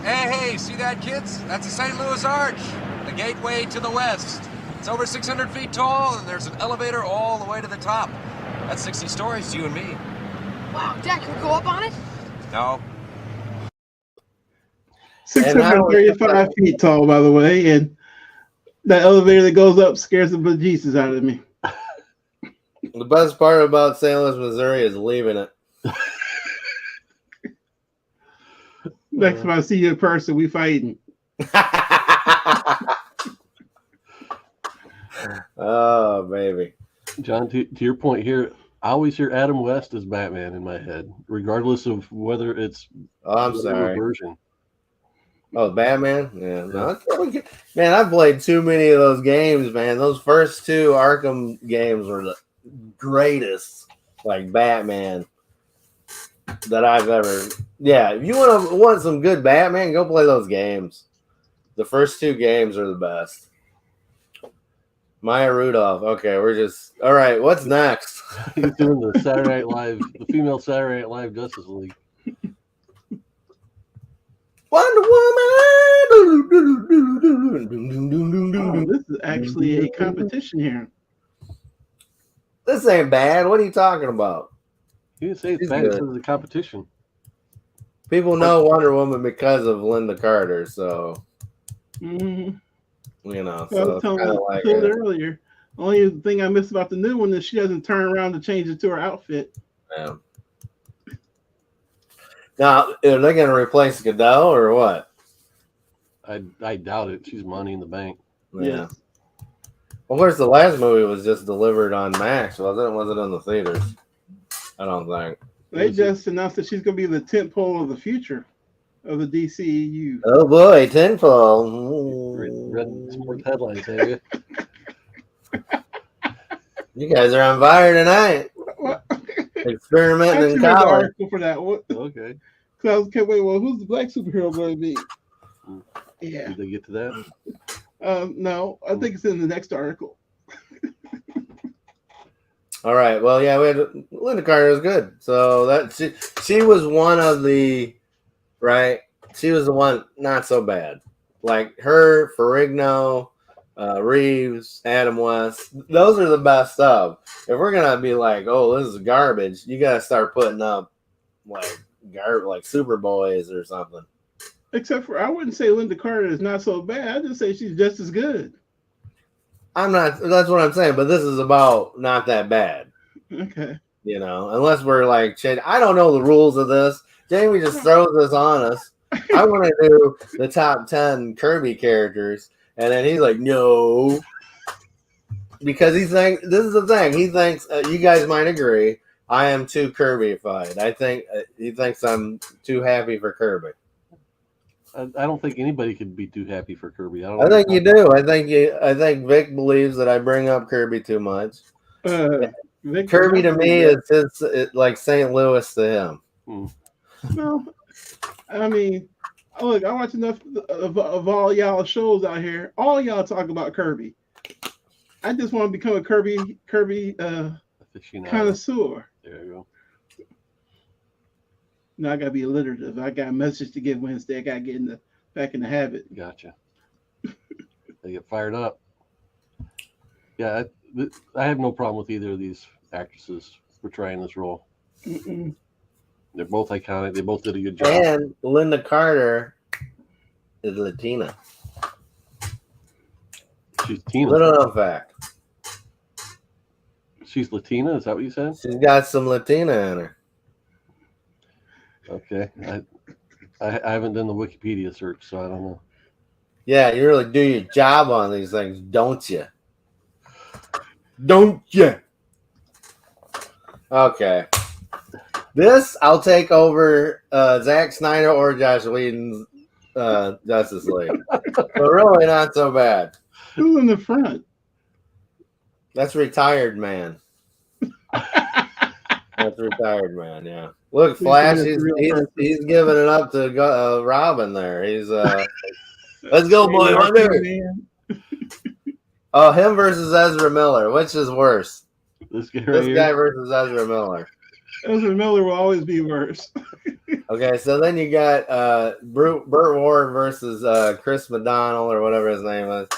Hey, see that, kids? That's the St. Louis Arch, the gateway to the west. It's over 600 feet tall, and there's an elevator all the way to the top. That's 60 stories, you and me. Wow, Dad, can we go up on it? No. 635 feet tall, by the way, and that elevator that goes up scares the bejesus out of me. The best part about St. Louis, Missouri is leaving it. Next time I see you in person, we fighting. Oh, baby. John, to your point here, I always hear Adam West as Batman in my head, regardless of whether it's Oh, I'm whatever sorry. version. Oh, Batman? Yeah. No, man, I played too many of those games, man. Those first two Arkham games were the greatest, like Batman, that I've ever. Yeah, if you want some good Batman, go play those games. The first two games are the best. Maya Rudolph. Okay, we're just all right. What's next? He's doing the Saturday Night Live, the female Saturday Night Live Justice League. Wonder Woman. Oh, this is actually a competition here. This ain't bad. What are you talking about? He didn't say it's He's bad. good. This is a competition. People know Wonder Woman because of Linda Carter, so Mm-hmm. you know. I So was it's telling kind of like Phil earlier. Only thing I miss about the new one is she doesn't turn around to change it to her outfit. yeah. Now, are they going to replace Godot or what? I doubt it. She's money in the bank. Yeah. Yes. Well, of course, the last movie was just delivered on Max, wasn't it? Was it in the theaters? I don't think. They just announced that she's going to be the tentpole of the future of the DCEU. Oh boy, tenfold. Read sports headlines, have you? You guys are on fire tonight. What? Experimenting I in read the college. article for that. What? Okay. Cause I was okay, wait, well, who's the black superhero going to be? Yeah. Did they get to that? No, I think it's in the next article. All right. Well, yeah, we had Linda Carter was good. So that she was one of the right. She was the one not so bad. Like her, Ferrigno, Reeves, Adam West. Those are the best of. If we're gonna be like, oh, this is garbage, you gotta start putting up like Superboys or something. Except for I wouldn't say Linda Carter is not so bad. I just say she's just as good. I'm not. That's what I'm saying. But this is about not that bad. Okay. You know, unless we're like, I don't know the rules of this. Jamie just throws this on us. I want to do the top 10 Kirby characters, and then he's like, no, because he thinks this is the thing. He thinks you guys might agree. I am too Kirby-fied. I think he thinks I'm too happy for Kirby. I don't think anybody could be too happy for Kirby. I think you do. I think Vic believes that I bring up Kirby too much. Kirby to me is like St. Louis to him. No, I mean, look, I watch enough of all y'all shows out here. All y'all talk about Kirby. I just want to become a Kirby connoisseur. There you go. No, I gotta be alliterative. I got a message to give Wednesday. I gotta get back in the habit. Gotcha. They get fired up. Yeah, I have no problem with either of these actresses portraying this role. Mm-mm. They're both iconic. They both did a good job. And Linda Carter is Latina. She's Tina. Little known fact. She's Latina. Is that what you said? She's got some Latina in her. Okay. I haven't done the Wikipedia search, so I don't know. Yeah, you really do your job on these things, don't you? Don't you? Okay. This, I'll take over Zack Snyder or Joss Whedon's Justice League. But really not so bad. Who's in the front? That's Retired Man. That's Retired Man, yeah. Look, Flash, he's giving it up to Robin there. He's let's go, boy. Oh, him versus Ezra Miller. Which is worse? This guy Versus Ezra Miller. Ezra Miller will always be worse. Okay, so then you got Burt Ward versus Chris McDonnell or whatever his name is.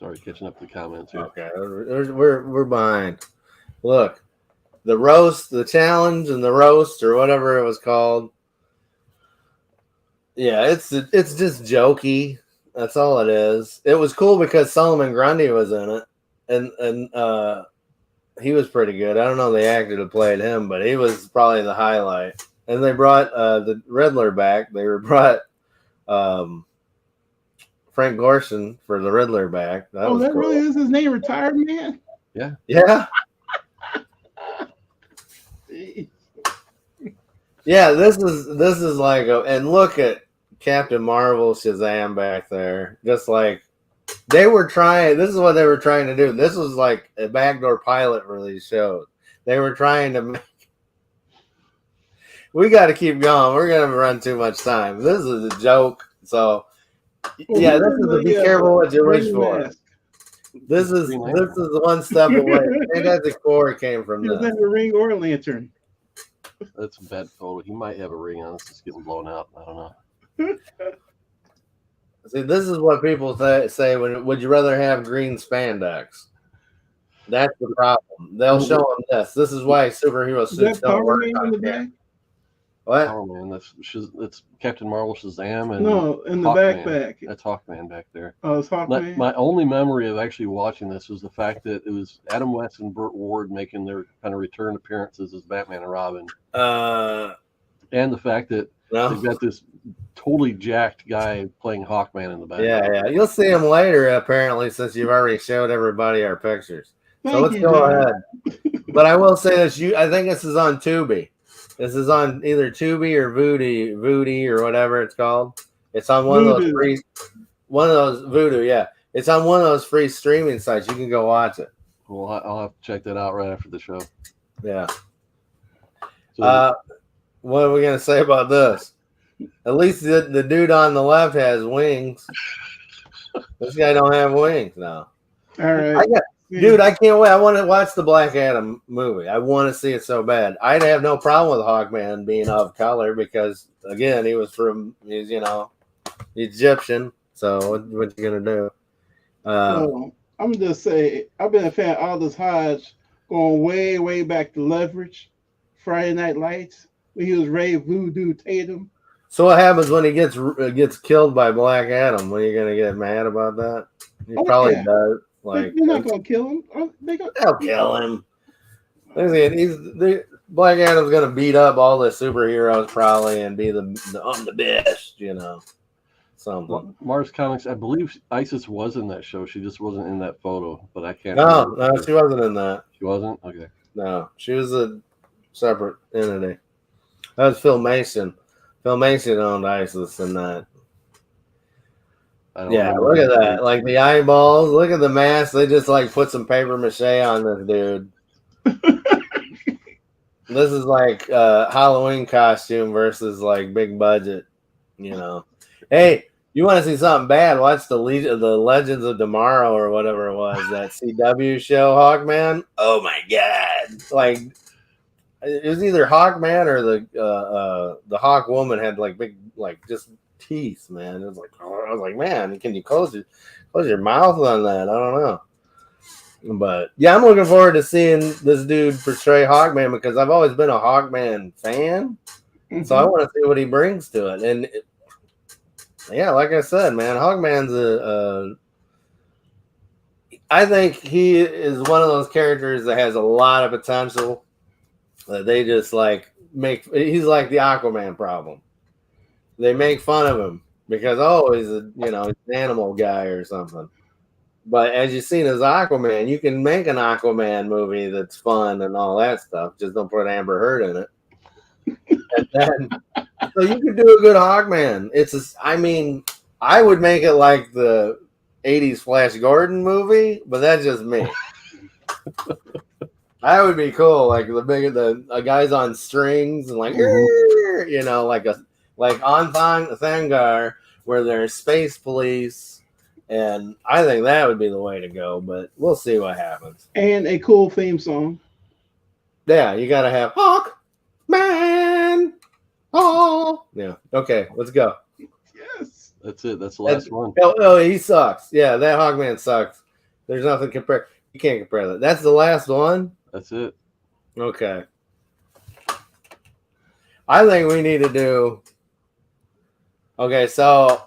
Sorry, catching up to the comments here. Okay, we're behind. Look, the roast, the challenge, and the roast, or whatever it was called. Yeah, it's just jokey. That's all it is. It was cool because Solomon Grundy was in it, and he was pretty good. I don't know the actor that played him, but he was probably the highlight. And they brought the Riddler back. They brought Frank Gorshin for the Riddler back. That was that cool. really is his name, Retired Man? Yeah. Yeah. Yeah, this is like and look at Captain Marvel, Shazam back there. Just like they were trying, this is what they were trying to do. This was like a backdoor pilot for these shows. They were trying to make, we got to keep going. We're going to run too much time. This is a joke. So yeah, this is a be careful what you wish for. This is one step away. Fantastic Four came from He this. was in the Ring or Lantern. That's a bad photo. He might have a ring on. It's just getting blown out. I don't know. See, this is what people say when would you rather have green spandex? That's the problem. They'll show them this. This is why superhero suits don't work on camera. What? Oh man, that's Captain Marvel, Shazam, and No, in the Hawkman. backpack. That's Hawkman back there. Oh, it's Hawkman. My only memory of actually watching this was the fact that it was Adam West and Burt Ward making their kind of return appearances as Batman and Robin, and the fact that they've got this totally jacked guy playing Hawkman in the back. Yeah. You'll see him later, apparently, since you've already showed everybody our pictures. So let's go ahead. But I will say this: I think this is on Tubi. This is on either Tubi or Vudy or whatever it's called. It's on one of those Vudu. Yeah, it's on one of those free streaming sites. You can go watch it. Well, I'll have to check that out right after the show. Yeah. So, what are we gonna say about this? At least the dude on the left has wings. This guy don't have wings now. All right. Dude, I can't wait. I want to watch the Black Adam movie. I want to see it so bad. I'd have no problem with Hawkman being of color because, again, he's Egyptian. So what you gonna do? I'm gonna just say I've been a fan of Aldous Hodge going way, way back to Leverage, Friday Night Lights, when he was Ray Voodoo Tatum. So what happens when he gets killed by Black Adam? Are you gonna get mad about that? He probably does. Like they're not gonna kill him. They'll kill him. Black Adam's gonna beat up all the superheroes probably and be I'm the best, something. Mars Comics, I believe Isis was in that show. She just wasn't in that photo, but I can't. No, she wasn't in that. She wasn't? Okay. No, she was a separate entity. That was Phil Mason. Phil Mason owned Isis in that. Yeah, look at that. Like the eyeballs. Look at the mask. They just like put some paper mache on this dude. This is like Halloween costume versus like big budget, Hey, you want to see something bad? Watch the Legends of Tomorrow or whatever it was, that CW show, Hawkman. Oh my god! Like it was either Hawkman or the Hawk Woman had like big just teeth, man. It was like, I was like, man, can you close your mouth on that? I don't know. But yeah, I'm looking forward to seeing this dude portray Hawkman because I've always been a Hawkman fan. Mm-hmm. So I want to see what he brings to it. And yeah, like I said, man, Hawkman's I think he is one of those characters that has a lot of potential that they just he's like the Aquaman problem. They make fun of him because he's he's an animal guy or something. But as you've seen as Aquaman, you can make an Aquaman movie that's fun and all that stuff. Just don't put Amber Heard in it. And then, so you could do a good Hawkman. I would make it like the 80s Flash Gordon movie, but that's just me. That would be cool. Like the guys on strings and like on Thangar, where there's space police, and I think that would be the way to go. But we'll see what happens. And a cool theme song. Yeah, you gotta have Hawkman. Oh, yeah. Okay, let's go. Yes, that's it. That's the last one. Oh, he sucks. Yeah, that Hawkman sucks. There's nothing compare. You can't compare that. That's the last one. That's it. Okay. I think we need to do. Okay, so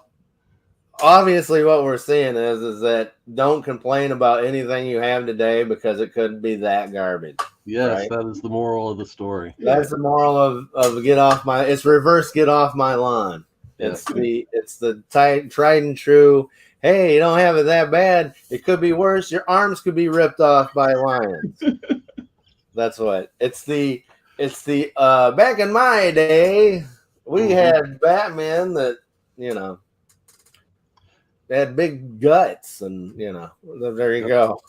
obviously what we're seeing is that don't complain about anything you have today because it could be that garbage. Yes, right? that is the moral of the story. That's the moral of get off my. It's reverse get off my lawn. It's the tried and true. Hey, you don't have it that bad. It could be worse. Your arms could be ripped off by lions. That's what it's the back in my day we had Batman that they had big guts, and there you go.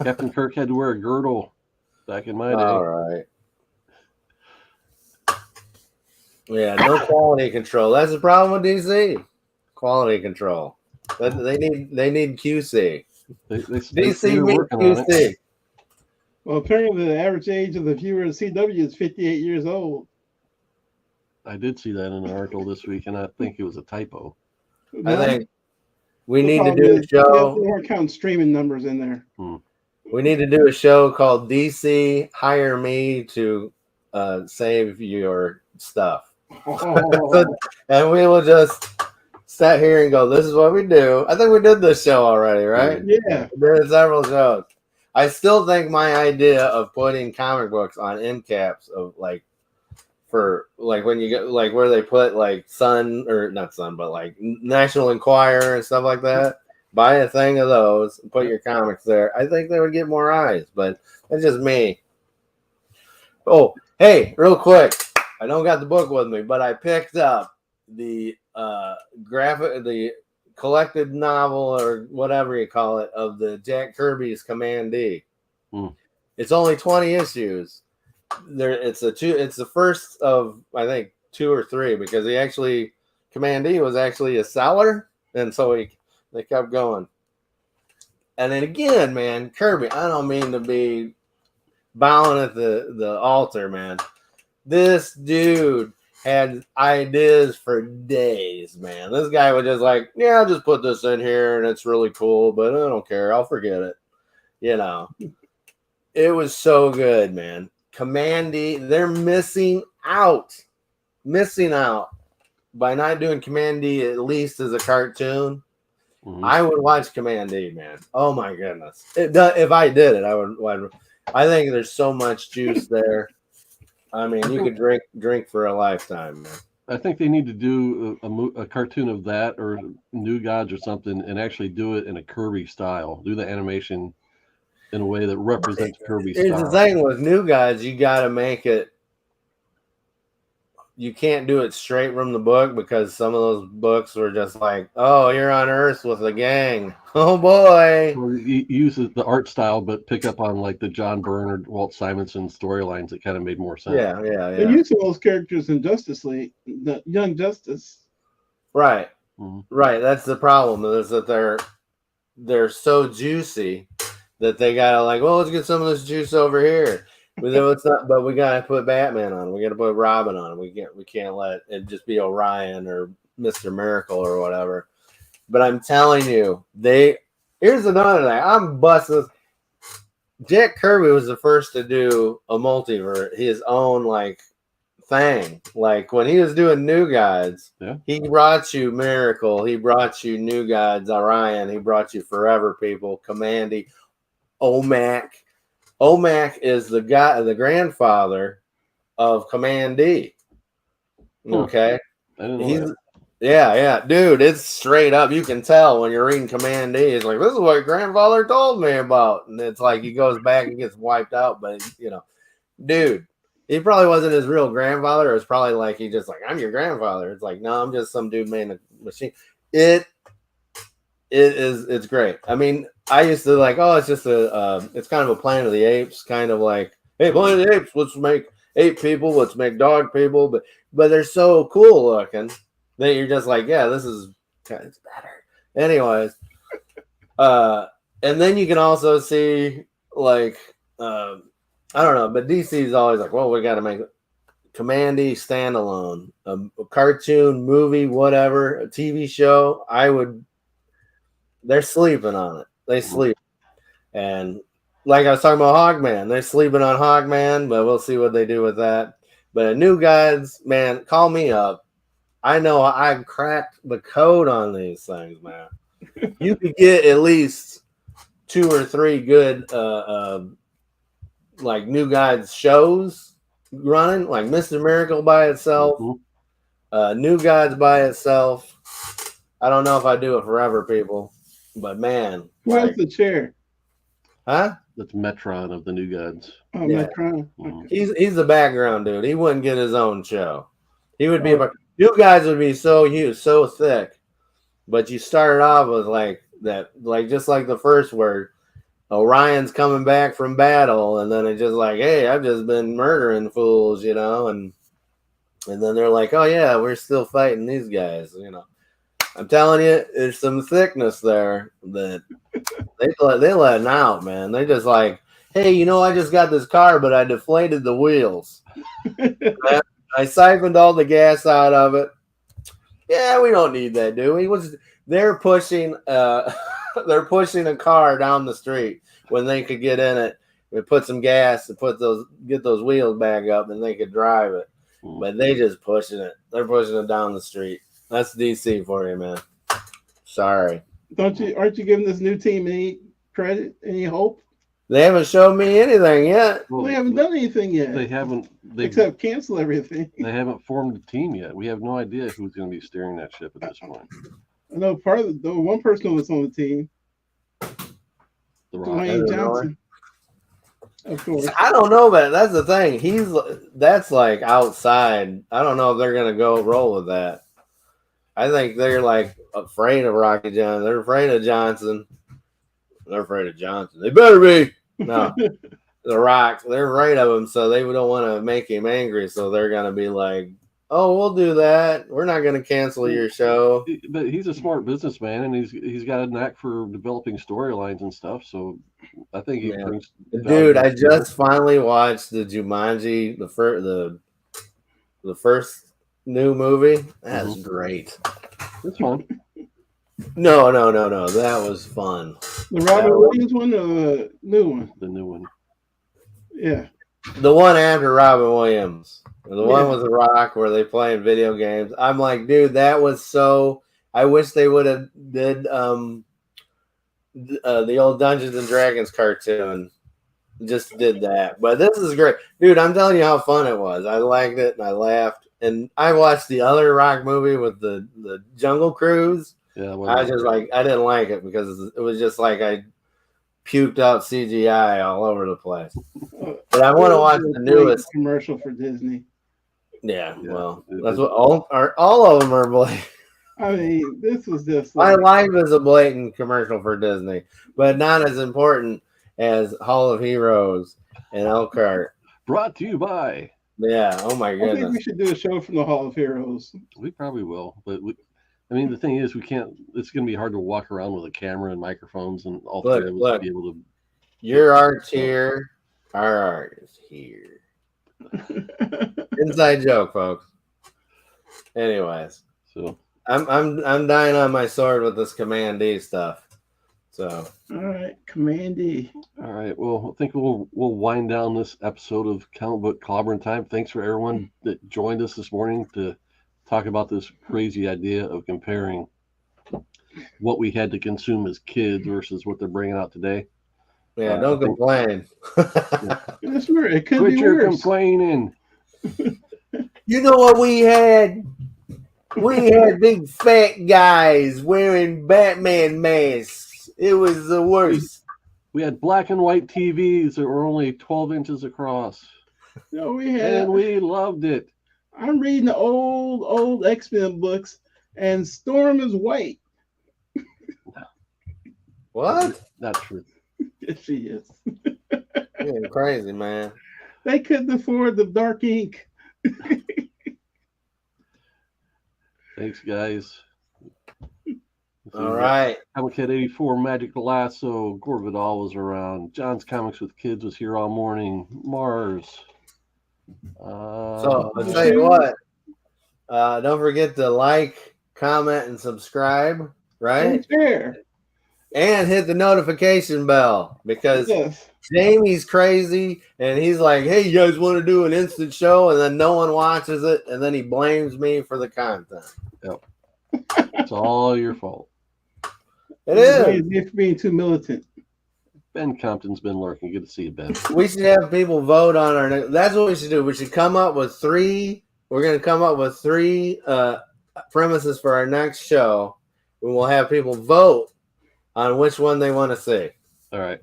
Captain Kirk had to wear a girdle back in my day. All right. Yeah, no quality control. That's the problem with DC. Quality control. They need QC. DC were working on QC. it. Well, apparently the average age of the viewer of CW is 58 years old. I did see that in an article this week, and I think it was a typo. I think we need to do a show. They weren't counting streaming numbers in there. We need to do a show called DC Hire Me to Save Your Stuff. And we will just sit here and go, this is what we do. I think we did this show already, right? Yeah. We did several shows. I still think my idea of putting comic books on end caps of for when you get where they put Sun, or not Sun, but National Enquirer and stuff like that. Buy a thing of those and put your comics there. I think they would get more eyes, but that's just me. Oh, hey, real quick. I don't got the book with me, but I picked up the the collected novel or whatever you call it of the Jack Kirby's Command-D. It's only 20 issues. It's the first of I think 2 or 3 because Command-D was actually a seller, and so they kept going. And then again, man, Kirby, I don't mean to be bowing at the altar, man. This dude had ideas for days, man. This guy was just I'll just put this in here and it's really cool, but I don't care. I'll forget it. It was so good, man. Command-D, they're missing out by not doing Command-D at least as a cartoon. I would watch Command-D, man. Oh my goodness! If I did it, I would. I think there's so much juice there. I mean, you could drink for a lifetime, man. I think they need to do a cartoon of that or New Gods or something, and actually do it in a Kirby style. Do the animation in a way that represents Kirby style. Here's the thing with New Gods, you got to make it. You can't do it straight from the book because some of those books were just oh, you're on Earth with a gang. Oh boy. Well, you use the art style, but pick up on the John Byrne or Walt Simonson storylines that kind of made more sense. Yeah. They used those characters in Justice League, the Young Justice. Right. Right. That's the problem is that they're so juicy that they gotta well, let's get some of this juice over here. But it's not. But we gotta put Batman on. We gotta put Robin on. We can't let it just be Orion or Mr. Miracle or whatever. But I'm telling you, here's another thing. I'm busting. Jack Kirby was the first to do a multiverse, his own thing. When he was doing New Gods, he brought you Miracle. He brought you New Gods, Orion. He brought you Forever People, Command-D, OMAC. OMAC is the grandfather of Command-D. Okay, I didn't know that. Yeah, dude, it's straight up. You can tell when you're reading Command-D. It's this is what grandfather told me about, and it's he goes back and gets wiped out. But dude, he probably wasn't his real grandfather. It was probably he just I'm your grandfather. It's no, I'm just some dude made a machine. It's great. I mean, I used to oh, it's just it's kind of a Planet of the Apes, kind of hey, Planet of the Apes, let's make ape people, let's make dog people, but they're so cool looking that you're just yeah, this is it's better. Anyways, and then you can also see I don't know, but DC is always well, we got to make Command-D standalone, a cartoon, movie, whatever, a TV show. They're sleeping on it. They sleep. And I was talking about Hogman, they're sleeping on Hogman, but we'll see what they do with that. But New Gods, man, call me up. I know I cracked the code on these things, man. You could get at least 2 or 3 good like New Gods shows running, like Mr. Miracle by itself, New Gods by itself. I don't know if I do it forever, people, but man, Who has the chair? huh? That's Metron of the New Gods. Oh, Yeah. Metron. Mhm. He's the background dude. He wouldn't get his own show. He would be about New Guys would be so huge, so thick. But you started off with like that, like just like the first word. Orion's coming back from battle, and then it's just like, hey, I've just been murdering fools, you know, and then they're like, oh yeah, we're still fighting these guys, you know. I'm telling you, there's some thickness there that they letting out, man. They just like, hey, you know, I just got this car, but I deflated the wheels. I siphoned all the gas out of it. Yeah, we don't need that, do we? They're pushing they're pushing a car down the street when they could get in it and put some gas and get those wheels back up and they could drive it. But they just pushing it. They're pushing it down the street. That's DC for you, man. Sorry. Aren't you giving this new team any credit, any hope? They haven't shown me anything yet. Well, They haven't done anything yet. They haven't. Except cancel everything. They haven't formed a team yet. We have no idea who's going to be steering that ship at this point. I know the one person was on the team, The Rock. Dwayne Johnson. Of course. I don't know, but that's the thing. That's like outside. I don't know if they're gonna go roll with that. I think they're like afraid of Rocky Johnson. They're afraid of Johnson. They're afraid of Johnson. They better be. No, The Rock. They're afraid of him, so they don't want to make him angry. So they're gonna be like, "Oh, we'll do that. We're not gonna cancel your show." But he's a smart businessman, and he's got a knack for developing storylines and stuff. So I think he brings. Dude, I just finally watched the Jumanji, the first new movie. That's great. It's fun. No. That was fun. The Robert Williams one or the new one? The new one. Yeah. The one after Robin Williams. The one with The Rock where they playing video games. I'm like, dude, that was so. I wish they would have did the old Dungeons and Dragons cartoon. Just did that. But this is great. Dude, I'm telling you how fun it was. I liked it and I laughed. And I watched the other Rock movie with the Jungle Cruise. Yeah, I just like I didn't like it because it was just like I puked out CGI all over the place. But I want to watch the newest commercial for Disney. Yeah, well, that's what all of them are blatant. I mean, this was just. My life is a blatant commercial for Disney, but not as important as Hall of Heroes and Elkhart. Brought to you by. Yeah. Oh my goodness. I think we should do a show from the Hall of Heroes. We probably will, but I mean, the thing is, we can't. It's going to be hard to walk around with a camera and microphones and all three of us to be able to. Your art's here. Our art is here. Inside joke, folks. Anyways, so I'm dying on my sword with this Command D stuff. So all right, Command D. All right. Well, I think we'll wind down this episode of Comic Book Clobbering Time. Thanks for everyone that joined us this morning to talk about this crazy idea of comparing what we had to consume as kids versus what they're bringing out today. Yeah, don't complain. That's weird. It could Quit be your worse. complaining. You know what we had? We had big fat guys wearing Batman masks. It was the worst. We had black and white TVs that were only 12 inches across. No, we had. And we loved it. I'm reading the old X-Men books, and Storm is white. What? Not true. Yes, she is. You're crazy, man. They couldn't afford the dark ink. Thanks, guys. All right. Comic Head 84, Magic Lasso, Gore Vidal was around. John's Comics with Kids was here all morning. Mars. So I'll tell you what. Don't forget to like, comment, and subscribe. Right? And share. and hit the notification bell because Yes. Jamie's crazy and he's like, hey, you guys want to do an instant show? And then no one watches it. And then he blames me for the content. It's all your fault. It is. You're being too militant. Ben Compton's been lurking. Good to see you, Ben. We should have people vote on our. That's what we should do. We should come up with 3. We're going to come up with 3 premises for our next show. And we'll have people vote on which one they want to see. All right.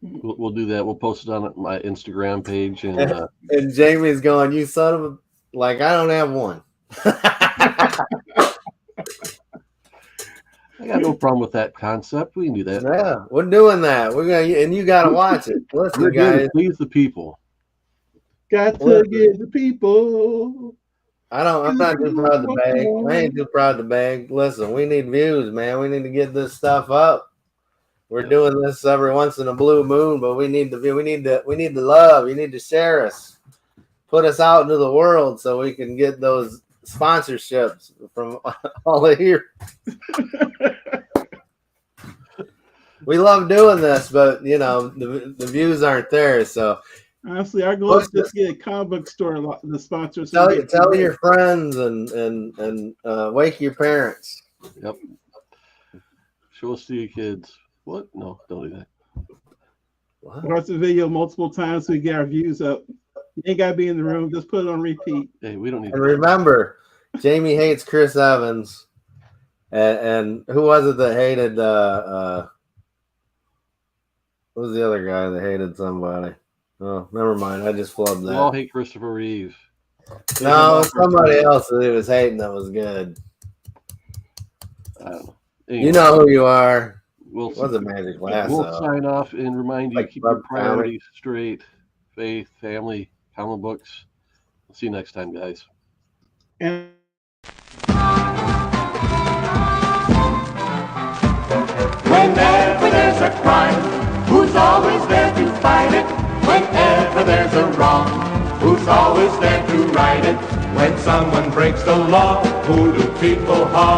We'll do that. We'll post it on my Instagram page. And And Jamie's going, you son of a. Like, I don't have one. I got no problem with that concept. We can do that. Yeah, we're doing that. We're going to, and you got to watch it. Listen, We're here guys. to please the people. Got to get the people. I'm not too proud to beg. I ain't too proud to beg. Listen, we need views, man. We need to get this stuff up. We're doing this every once in a blue moon, but we need the view. We need the love. You need to share us. Put us out into the world so we can get those sponsorships from all of here. We love doing this, but you know the views aren't there. So honestly, our goal is just get a comic book store the sponsors. tell your friends and wake your parents. Yep. Show us to your kids. What? No, don't do that. Watch the video multiple times so we get our views up. You ain't gotta be in the room. Just put it on repeat. Hey, we don't need. And remember, Jamie hates Chris Evans, and who was it that hated? Who was the other guy that hated somebody? Oh, never mind. I just flubbed We all that. hate Christopher Reeve. No, somebody else that he was hating that was good. I don't know. You Anyway, know who you are. we'll What's a Magic We'll Lasso? sign off and remind you Like keep your Bub priorities straight. Faith, family, comic books. We'll see you next time, guys. And Whenever there's a crime, who's always there to fight it? Whenever there's a wrong, who's always there to right it? When someone breaks the law, who do people holler?